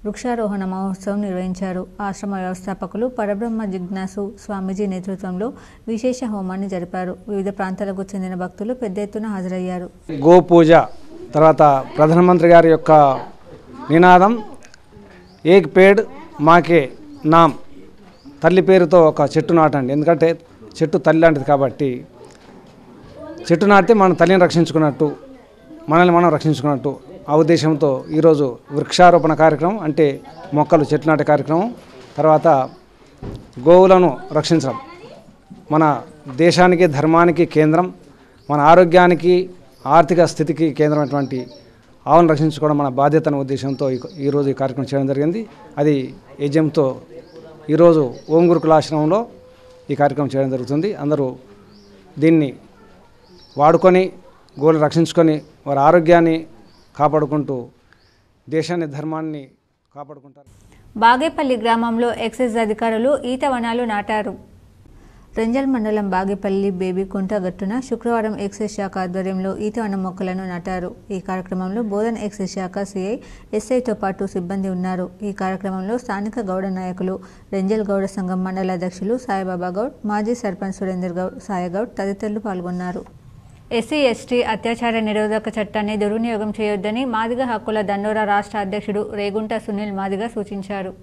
వృక్షారోహణ మహోత్సవం నిర్వహించారు. ఆశ్రమ వ్యవస్థాపకులు పరబ్రహ్మ జిజ్ఞాసు స్వామీజీ నేతృత్వంలో విశేష హోమాన్ని జరిపారు. వివిధ ప్రాంతాలకు చెందిన భక్తులు పెద్ద ఎత్తున హాజరయ్యారు. గోపూజ తర్వాత ప్రధానమంత్రి గారి యొక్క నినాదం ఏక్ పేడ్ మాకే నామ్, తల్లి పేరుతో ఒక చెట్టు నాటండి. ఎందుకంటే చెట్టు తల్లి లాంటిది కాబట్టి చెట్టు నాటితే మన తల్లిని రక్షించుకున్నట్టు, మనల్ని మనం రక్షించుకున్నట్టు ఆ ఉద్దేశంతో ఈరోజు వృక్షారోపణ కార్యక్రమం అంటే మొక్కలు చెట్లు నాటే కార్యక్రమం, తర్వాత గోవులను రక్షించడం మన దేశానికి ధర్మానికి కేంద్రం, మన ఆరోగ్యానికి ఆర్థిక స్థితికి కేంద్రమైనటువంటి ఆవులను రక్షించుకోవడం మన బాధ్యత అనే ఉద్దేశంతో ఈరోజు ఈ కార్యక్రమం చేయడం జరిగింది. అది యజ్ఞంతో ఈరోజు ఓం గురుకులాశ్రమంలో ఈ కార్యక్రమం చేయడం జరుగుతుంది. అందరూ దీన్ని వాడుకొని గోవులను రక్షించుకొని వారి ఆరోగ్యాన్ని కాపాడుకుంటూ దేశాన్ని ధర్మాన్ని కాపాడుకుంటారు. బాగేపల్లి గ్రామంలో ఎక్సైజ్ అధికారులు ఈత వనాలు నాటారు. రెంజల్ మండలం బాగేపల్లి బేబీకుంట గట్టున శుక్రవారం ఎక్సైజ్ శాఖ ఆధ్వర్యంలో ఈతవనం మొక్కలను నాటారు. ఈ కార్యక్రమంలో బోధన్ ఎక్సైజ్ శాఖ సిఐ ఎస్ఐతో పాటు సిబ్బంది ఉన్నారు. ఈ కార్యక్రమంలో స్థానిక గౌడ నాయకులు, రెంజల్ గౌడ సంఘం మండల అధ్యక్షులు సాయిబాబా గౌడ్, మాజీ సర్పంచ్ సురేందర్ గౌడ్, సాయగౌడ్ తదితరులు పాల్గొన్నారు. ఎస్సీ ఎస్టీ అత్యాచార నిరోధక చట్టాన్ని దుర్వినియోగం చేయొద్దని మాదిగ హక్కుల దండోరా రాష్ట్ర అధ్యక్షుడు రేగుంట సునీల్ మాదిగ సూచించారు.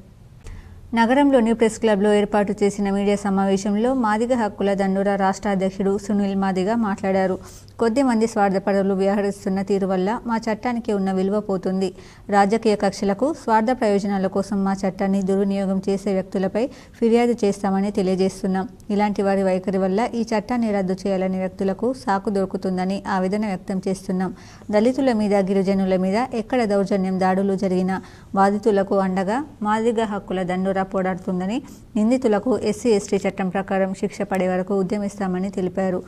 నగరంలోని ప్రెస్ క్లబ్లో ఏర్పాటు చేసిన మీడియా సమావేశంలో మాదిగ హక్కుల దండోరా రాష్ట్ర అధ్యక్షుడు సునీల్ మాదిగ మాట్లాడారు. కొద్దిమంది స్వార్థపరులు వ్యవహరిస్తున్న తీరు వల్ల మా చట్టానికి ఉన్న విలువ పోతుంది. రాజకీయ కక్షలకు, స్వార్థ ప్రయోజనాల కోసం మా చట్టాన్ని దుర్వినియోగం చేసే వ్యక్తులపై ఫిర్యాదు చేస్తామని తెలియజేస్తున్నాం. ఇలాంటి వారి వైఖరి వల్ల ఈ చట్టాన్ని రద్దు చేయాలనే వ్యక్తులకు సాకు దొరుకుతుందని ఆవేదన వ్యక్తం చేస్తున్నాం. దళితుల మీద, గిరిజనుల మీద ఎక్కడ దౌర్జన్యం, దాడులు జరిగినా బాధితులకు అండగా మాదిగ హక్కుల దండోరా పోరాడుతుందని, నిందితులకు ఎస్సీ ఎస్టీ చట్టం ప్రకారం శిక్ష పడే వరకు ఉద్యమిస్తామని తెలిపారు.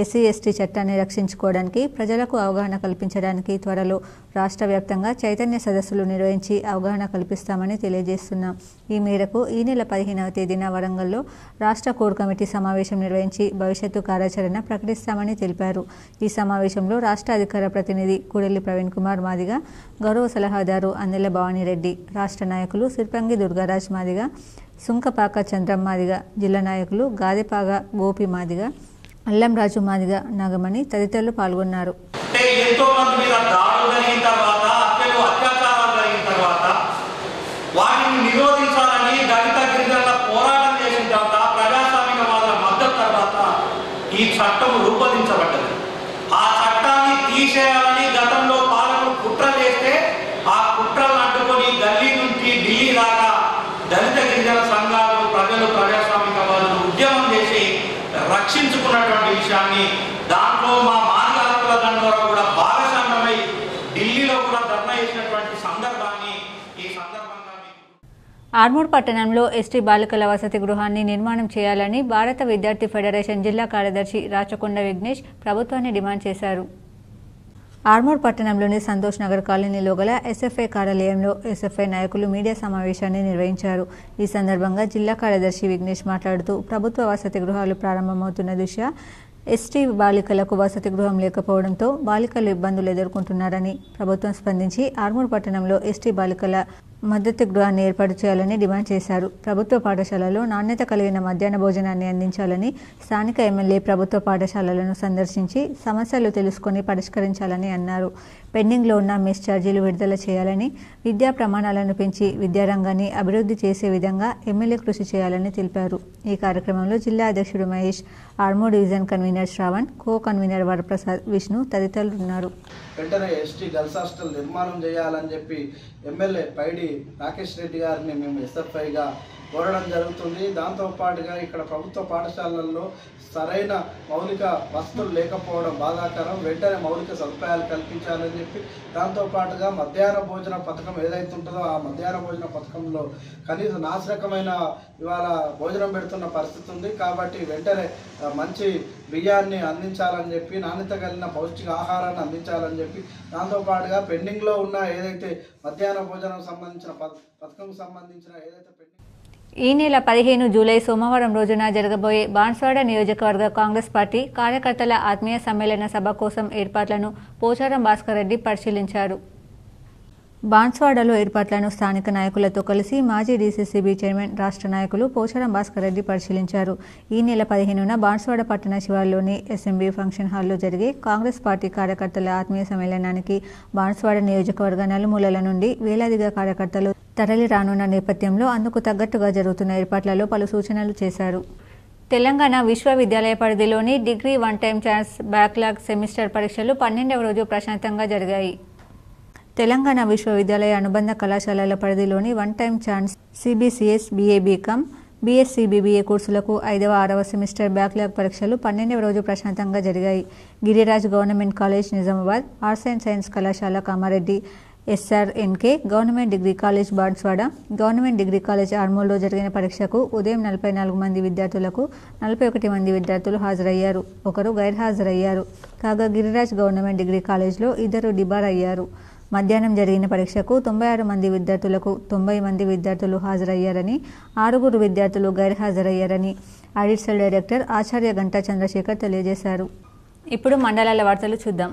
ఎస్సీ ఎస్టీ చట్టాన్ని రక్షించుకోవడానికి, ప్రజలకు అవగాహన కల్పించడానికి త్వరలో రాష్ట్ర వ్యాప్తంగా చైతన్య సదస్సులు నిర్వహించి అవగాహన కల్పిస్తామని తెలియజేస్తున్నాం. ఈ మేరకు ఈ నెల 15వ తేదీన వరంగల్లో రాష్ట్ర కోర్ కమిటీ సమావేశం నిర్వహించి భవిష్యత్తు కార్యాచరణ ప్రకటిస్తామని తెలిపారు. ఈ సమావేశంలో రాష్ట్ర అధికార ప్రతినిధి కూడెల్లి ప్రవీణ్ కుమార్ మాదిగ, గౌరవ సలహాదారు అందెల భవానీరెడ్డి, రాష్ట్ర నాయకులు సిర్పంగి దుర్గారాజ్ మాదిగ, సుంకపాక చంద్రం మాదిగ, జిల్లా నాయకులు గాదెపాగ గోపి మాదిగ, అల్లం రాజు మాదిగ, నాగమణి తదితరులు పాల్గొన్నారు. ఎంతో మంది మీద దాడులు జరిగిన తర్వాత, అత్యాచారాలు జరిగిన తర్వాత వాటిని నిరోధించాలని దళిత గిరిజనుల పోరాటం చేసిన తర్వాత, ప్రజాస్వామిక వాళ్ళ మద్దతు తర్వాత ఈ చట్టం రూపొందించబడ్డది. ఆ చట్టాన్ని తీసేయాలని గతంలో పాలకులు కుట్ర చేస్తే ఆ కుట్రలను అడ్డుకొని ఢిల్లీ నుంచి ఢిల్లీ దాకా దళిత గిరిజన సంఘాలు, ప్రజలు, ప్రజాస్వామిక వాళ్ళు ఉద్యమం చేసి రక్షించుకున్నటువంటి విషయాన్ని, దాంట్లో మా మాదిగ హక్కుల దండోరా కూడా భాగస్వామ్యమై ఢిల్లీలో కూడా ధర్నా చేసినటువంటి సందర్భాన్ని ఈ సందర్భంగా ఆర్మూర్ పట్టణంలో ఎస్టీ బాలికల వసతి గృహాన్ని నిర్మాణం చేయాలని భారత విద్యార్థి ఫెడరేషన్ జిల్లా కార్యదర్శి రాచకొండ విఘ్నేష్ ప్రభుత్వాన్ని డిమాండ్ చేశారు. ఆర్మూర్ పట్టణంలోని సంతోష్ నగర్ కాలనీలో గల ఎస్ఎఫ్ఐ కార్యాలయంలో ఎస్ఎఫ్ఐ నాయకులు మీడియా సమావేశాన్ని నిర్వహించారు. ఈ సందర్భంగా జిల్లా కార్యదర్శి విఘ్నేష్ మాట్లాడుతూ ప్రభుత్వ వసతి గృహాలు ప్రారంభమవుతున్న దృష్ట్యా ఎస్టీ బాలికలకు వసతి గృహం లేకపోవడంతో బాలికలు ఇబ్బందులు ఎదుర్కొంటున్నారని, ప్రభుత్వం స్పందించి ఆర్మూర్ పట్టణంలో ఎస్టీ బాలికల మద్దతు గృహాన్ని ఏర్పాటు చేయాలని డిమాండ్ చేశారు. ప్రభుత్వ పాఠశాలలో నాణ్యత కలిగిన మధ్యాహ్న భోజనాన్ని అందించాలని, స్థానిక ఎమ్మెల్యే ప్రభుత్వ పాఠశాలలను సందర్శించి సమస్యలు తెలుసుకొని పరిష్కరించాలని అన్నారు. పెండింగ్లో ఉన్న మెస్ ఛార్జీలు విడుదల చేయాలని, విద్యా ప్రమాణాలను పెంచి విద్యారంగాన్ని అభివృద్ధి చేసే విధంగా ఎమ్మెల్యే కృషి చేయాలని తెలిపారు. ఈ కార్యక్రమంలో జిల్లా అధ్యక్షుడు Mahesh, Armoor division convener Shravan, co convener Varaprasad, Vishnu తదితరులు ఉన్నారు. వెంటనే ఎస్టీ గర్ల్స్ హాస్టల్ నిర్మాణం చేయాలని చెప్పి ఎమ్మెల్యే పైడి రాకేష్ రెడ్డి గారిని మేము ఎస్ఎఫ్ఐగా కోరడం జరుగుతుంది. దాంతోపాటుగా ఇక్కడ ప్రభుత్వ పాఠశాలల్లో సరైన మౌలిక వసతులు లేకపోవడం బాధాకరం. వెంటనే మౌలిక సదుపాయాలు కల్పించాలని చెప్పి, దాంతోపాటుగా మధ్యాహ్న భోజన పథకం ఏదైతే ఉంటుందో ఆ మధ్యాహ్న భోజన పథకంలో కనీసం నాసిరకమైన ఇవాళ భోజనం పెడుతున్న పరిస్థితి ఉంది. కాబట్టి వెంటనే మంచి బియ్యాన్ని అందించాలని చెప్పి, నాణ్యత కలిగిన పౌష్టిక ఆహారాన్ని అందించాలని చెప్పి, దాంతోపాటుగా పెండింగ్లో ఉన్న ఏదైతే మధ్యాహ్న భోజనం సంబంధించిన పథకం సంబంధించిన ఏదైతే ఈ నెల 15 జూలై సోమవారం రోజున జరగబోయే బాన్స్వాడ నియోజకవర్గ కాంగ్రెస్ పార్టీ కార్యకర్తల ఆత్మీయ సమ్మేళన సభ కోసం ఏర్పాట్లను పోచారం భాస్కర్ రెడ్డి పరిశీలించారు. బాన్స్వాడలో ఏర్పాట్లను స్థానిక నాయకులతో కలిసి మాజీ డీసీసీబీ చైర్మన్, రాష్ట్ర నాయకులు పోచారం భాస్కర్ రెడ్డి పరిశీలించారు. ఈ నెల 15న బాన్స్వాడ పట్టణ శివార్లోని ఎస్ఎంబీ ఫంక్షన్ హాల్లో జరిగే కాంగ్రెస్ పార్టీ కార్యకర్తల ఆత్మీయ సమ్మేళనానికి బాన్స్వాడ నియోజకవర్గ నలుమూలల నుండి వేలాదిగా కార్యకర్తలు తరలి రానున్న నేపథ్యంలో అందుకు తగ్గట్టుగా జరుగుతున్న ఏర్పాట్లలో పలు సూచనలు చేశారు. తెలంగాణ విశ్వవిద్యాలయ పరిధిలోని degree 1 time chance backlog semester పరీక్షలు 12వ రోజు ప్రశాంతంగా జరిగాయి. తెలంగాణ విశ్వవిద్యాలయ అనుబంధ కళాశాలల పరిధిలోని 1 time chance CBCS, BA/BCom, BSc, BBA కోర్సులకు 5వ, 6వ సెమిస్టర్ బ్యాక్లాగ్ పరీక్షలు 12వ రోజు ప్రశాంతంగా జరిగాయి. Giriraj government college Nizamabad, arts and science కళాశాల Kamareddy, SRNK government degree college Banswada, government degree college ఆర్మూర్లో జరిగిన పరీక్షకు ఉదయం 44 మంది విద్యార్థులకు 41 మంది విద్యార్థులు హాజరయ్యారు, ఒకరు గైర్హాజరయ్యారు. కాగా గిరిరాజ్ గవర్నమెంట్ డిగ్రీ కాలేజ్లో 2 డిబార్ అయ్యారు. మధ్యాహ్నం జరిగిన పరీక్షకు 96 మంది విద్యార్థులకు 90 మంది విద్యార్థులు హాజరయ్యారని, 6 విద్యార్థులు గైర్హాజరయ్యారని అడిషనల్ డైరెక్టర్ ఆచార్య గంటా చంద్రశేఖర్ తెలియజేశారు. ఇప్పుడు మండలాల వార్తలు చూద్దాం.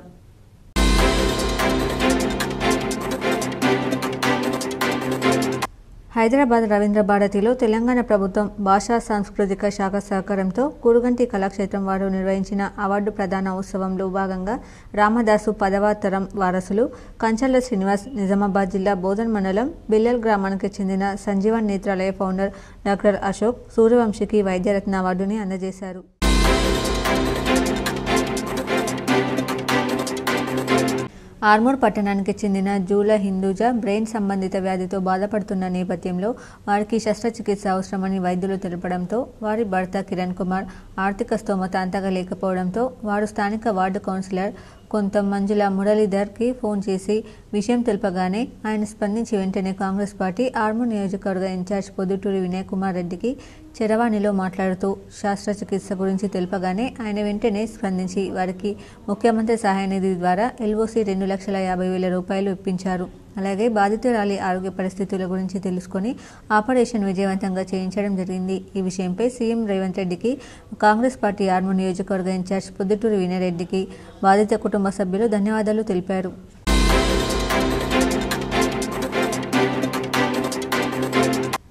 హైదరాబాద్ రవీంద్ర భారతిలో తెలంగాణ ప్రభుత్వం భాషా సాంస్కృతిక శాఖ సహకారంతో కురుగంటి కళాక్షేత్రం వారు నిర్వహించిన అవార్డు ప్రదాన ఉత్సవంలో భాగంగా రామదాసు 10వ తరం వారసులు కంచర్ల శ్రీనివాస్ నిజామాబాద్ జిల్లా బోధన్ మండలం బిల్లల్ గ్రామానికి చెందిన సంజీవన్ నేత్రాలయ ఫౌండర్ డాక్టర్ అశోక్ సూర్యవంశీకి వైద్యరత్న అవార్డుని అందజేశారు. ఆర్మూర్ పట్టణానికి చెందిన జూల హిందూజా బ్రెయిన్ సంబంధిత వ్యాధితో బాధపడుతున్న నేపథ్యంలో వారికి శస్త్రచికిత్స అవసరమని వైద్యులు తెలపడంతో వారి భర్త కిరణ్ కుమార్ ఆర్థిక స్తోమత అంతగా లేకపోవడంతో వారు స్థానిక వార్డు కౌన్సిలర్ కొంత మంజుల మురళీధర్కి ఫోన్ చేసి విషయం తెలుపగానే ఆయన స్పందించి వెంటనే కాంగ్రెస్ పార్టీ ఆర్మూర్ నియోజకవర్గ ఇన్ఛార్జ్ పొద్దుటూరి వినయ్ కుమార్ రెడ్డికి చరవాణిలో మాట్లాడుతూ శస్త్రచికిత్స గురించి తెలుపగానే ఆయన వెంటనే స్పందించి వారికి ముఖ్యమంత్రి సహాయ నిధి ద్వారా LOC 2,50,000 రూపాయలు ఇప్పించారు. అలాగే బాధితురాలి ఆరోగ్య పరిస్థితుల గురించి తెలుసుకొని ఆపరేషన్ విజయవంతంగా చేయించడం జరిగింది. ఈ విషయంపై సీఎం రేవంత్ రెడ్డికి, కాంగ్రెస్ పార్టీ ఆర్మూర్ నియోజకవర్గ ఇన్ఛార్జ్ పొద్దుటూరి వినయ్ రెడ్డికి బాధిత కుటుంబ సభ్యులు ధన్యవాదాలు తెలిపారు.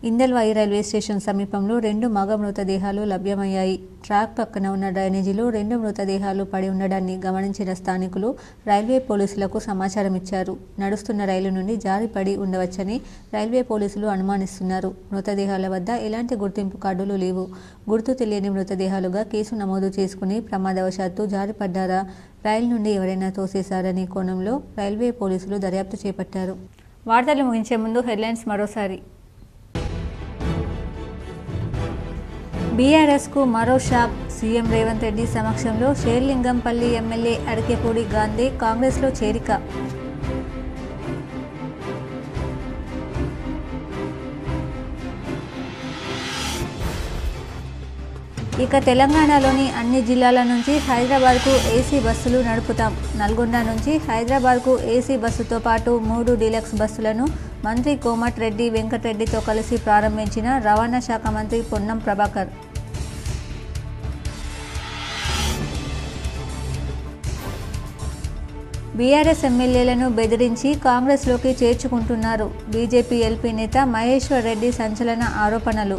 ఇందల్వాయి రైల్వే స్టేషన్ సమీపంలో 2 మగ మృతదేహాలు లభ్యమయ్యాయి. ట్రాక్ పక్కన ఉన్న డ్రైనేజీలో 2 మృతదేహాలు పడి ఉండడాన్ని గమనించిన స్థానికులు రైల్వే పోలీసులకు సమాచారం ఇచ్చారు. నడుస్తున్న రైలు నుండి జారిపడి ఉండవచ్చని రైల్వే పోలీసులు అనుమానిస్తున్నారు. మృతదేహాల వద్ద ఎలాంటి గుర్తింపు కార్డులు లేవు. గుర్తు తెలియని మృతదేహాలుగా కేసు నమోదు చేసుకుని ప్రమాదవశాత్తు జారిపడ్డారా, రైలు నుండి ఎవరైనా తోసేశారనే కోణంలో రైల్వే పోలీసులు దర్యాప్తు చేపట్టారు. వార్తలు ముగించే ముందు హెడ్లైన్స్ మరోసారి. బీఆర్ఎస్కు మరో షాక్. సీఎం రేవంత్ రెడ్డి సమక్షంలో షేర్లింగంపల్లి ఎమ్మెల్యే అరకెపూడి గాంధీ కాంగ్రెస్లో చేరిక. ఇక తెలంగాణలోని అన్ని జిల్లాల నుంచి హైదరాబాద్కు ఏసీ బస్సులు నడుపుతాం. నల్గొండ నుంచి హైదరాబాద్కు ఏసీ బస్సుతో పాటు 3 డీలక్స్ బస్సులను మంత్రి కోమటిరెడ్డి వెంకటరెడ్డితో కలిసి ప్రారంభించిన రవాణా శాఖ మంత్రి పొన్నం ప్రభాకర్. బీఆర్ఎస్ ఎమ్మెల్యేలను బెదిరించి కాంగ్రెస్లోకి చేర్చుకుంటున్నారు. బీజేపీ ఎల్పీ నేత మహేశ్వర్ రెడ్డి సంచలన ఆరోపణలు.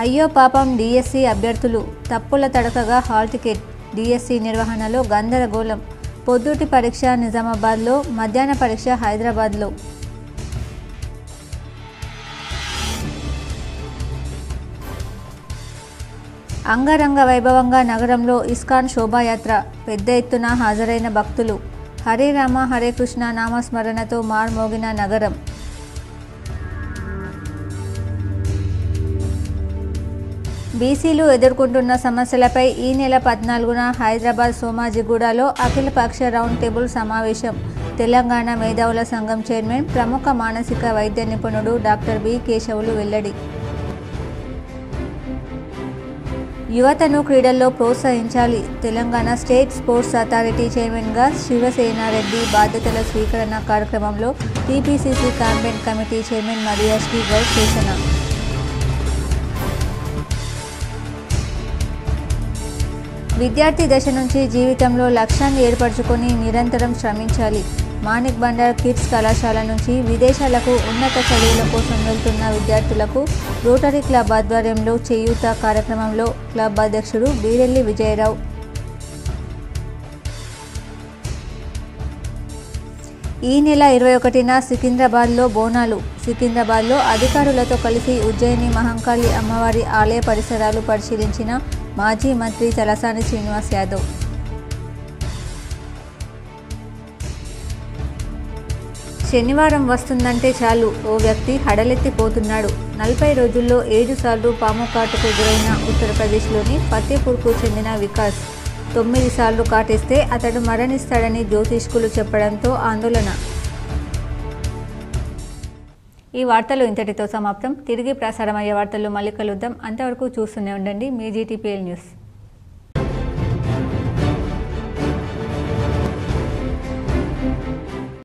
అయ్యో పాపం డిఎస్సి అభ్యర్థులు తప్పుల తడకగా హాల్ టికెట్ డిఎస్సి నిర్వహణలో గందరగోళం పొద్దుటి పరీక్ష నిజామాబాద్లో మధ్యాహ్న పరీక్ష హైదరాబాద్లో అంగరంగ వైభవంగా నగరంలో ఇస్కాన్ శోభాయాత్ర పెద్ద ఎత్తున హాజరైన భక్తులు హరే రామ హరే కృష్ణ నామస్మరణతో మార్మోగిన నగరం బీసీలు ఎదుర్కొంటున్న సమస్యలపై ఈ నెల 14న హైదరాబాద్ సోమాజిగూడలో అఖిలపక్ష రౌండ్ టేబుల్ సమావేశం తెలంగాణ మేధావుల సంఘం చైర్మన్ ప్రముఖ మానసిక వైద్య నిపుణుడు డాక్టర్ బి కేశవులు వెల్లడి యువతను క్రీడల్లో ప్రోత్సహించాలి తెలంగాణ స్టేట్ స్పోర్ట్స్ అథారిటీ చైర్మన్గా శివసేనారెడ్డి బాధ్యతల స్వీకరణ కార్యక్రమంలో TPCC campaign committee chairman Mariyasri Goud సూచన విద్యార్థి దశ నుంచి జీవితంలో లక్ష్యాన్ని ఏర్పరచుకొని నిరంతరం శ్రమించాలి మాణిక్ బండార్ కిడ్స్ కళాశాల నుంచి విదేశాలకు ఉన్నత చదువుల కోసం వెళ్తున్న విద్యార్థులకు రోటరీ క్లబ్ ఆధ్వర్యంలో చేయూత కార్యక్రమంలో క్లబ్ అధ్యక్షుడు బీరెల్లి విజయరావు ఈ నెల 21న సికింద్రాబాద్లో బోనాలు సికింద్రాబాద్లో అధికారులతో కలిసి ఉజ్జయిని మహంకాళి అమ్మవారి ఆలయ పరిసరాలు పరిశీలించిన మాజీ మంత్రి తలసాని శ్రీనివాస్ యాదవ్ శనివారం వస్తుందంటే చాలు ఓ వ్యక్తి హడలెత్తిపోతున్నాడు 40 రోజుల్లో 7 సార్లు పాము కాటుకు గురైన ఉత్తరప్రదేశ్లోని ఫతేపూర్కు చెందిన వికాస్ 9 సార్లు కాటేస్తే అతడు మరణిస్తాడని జ్యోతిష్కులు చెప్పడంతో ఆందోళన ఈ వార్తలు ఇంతటితో సమాప్తం తిరిగి ప్రసారమయ్యే వార్తల్లో మళ్ళీ కలుద్దాం అంతవరకు చూస్తూనే ఉండండి మీ జీటీపీఎల్ న్యూస్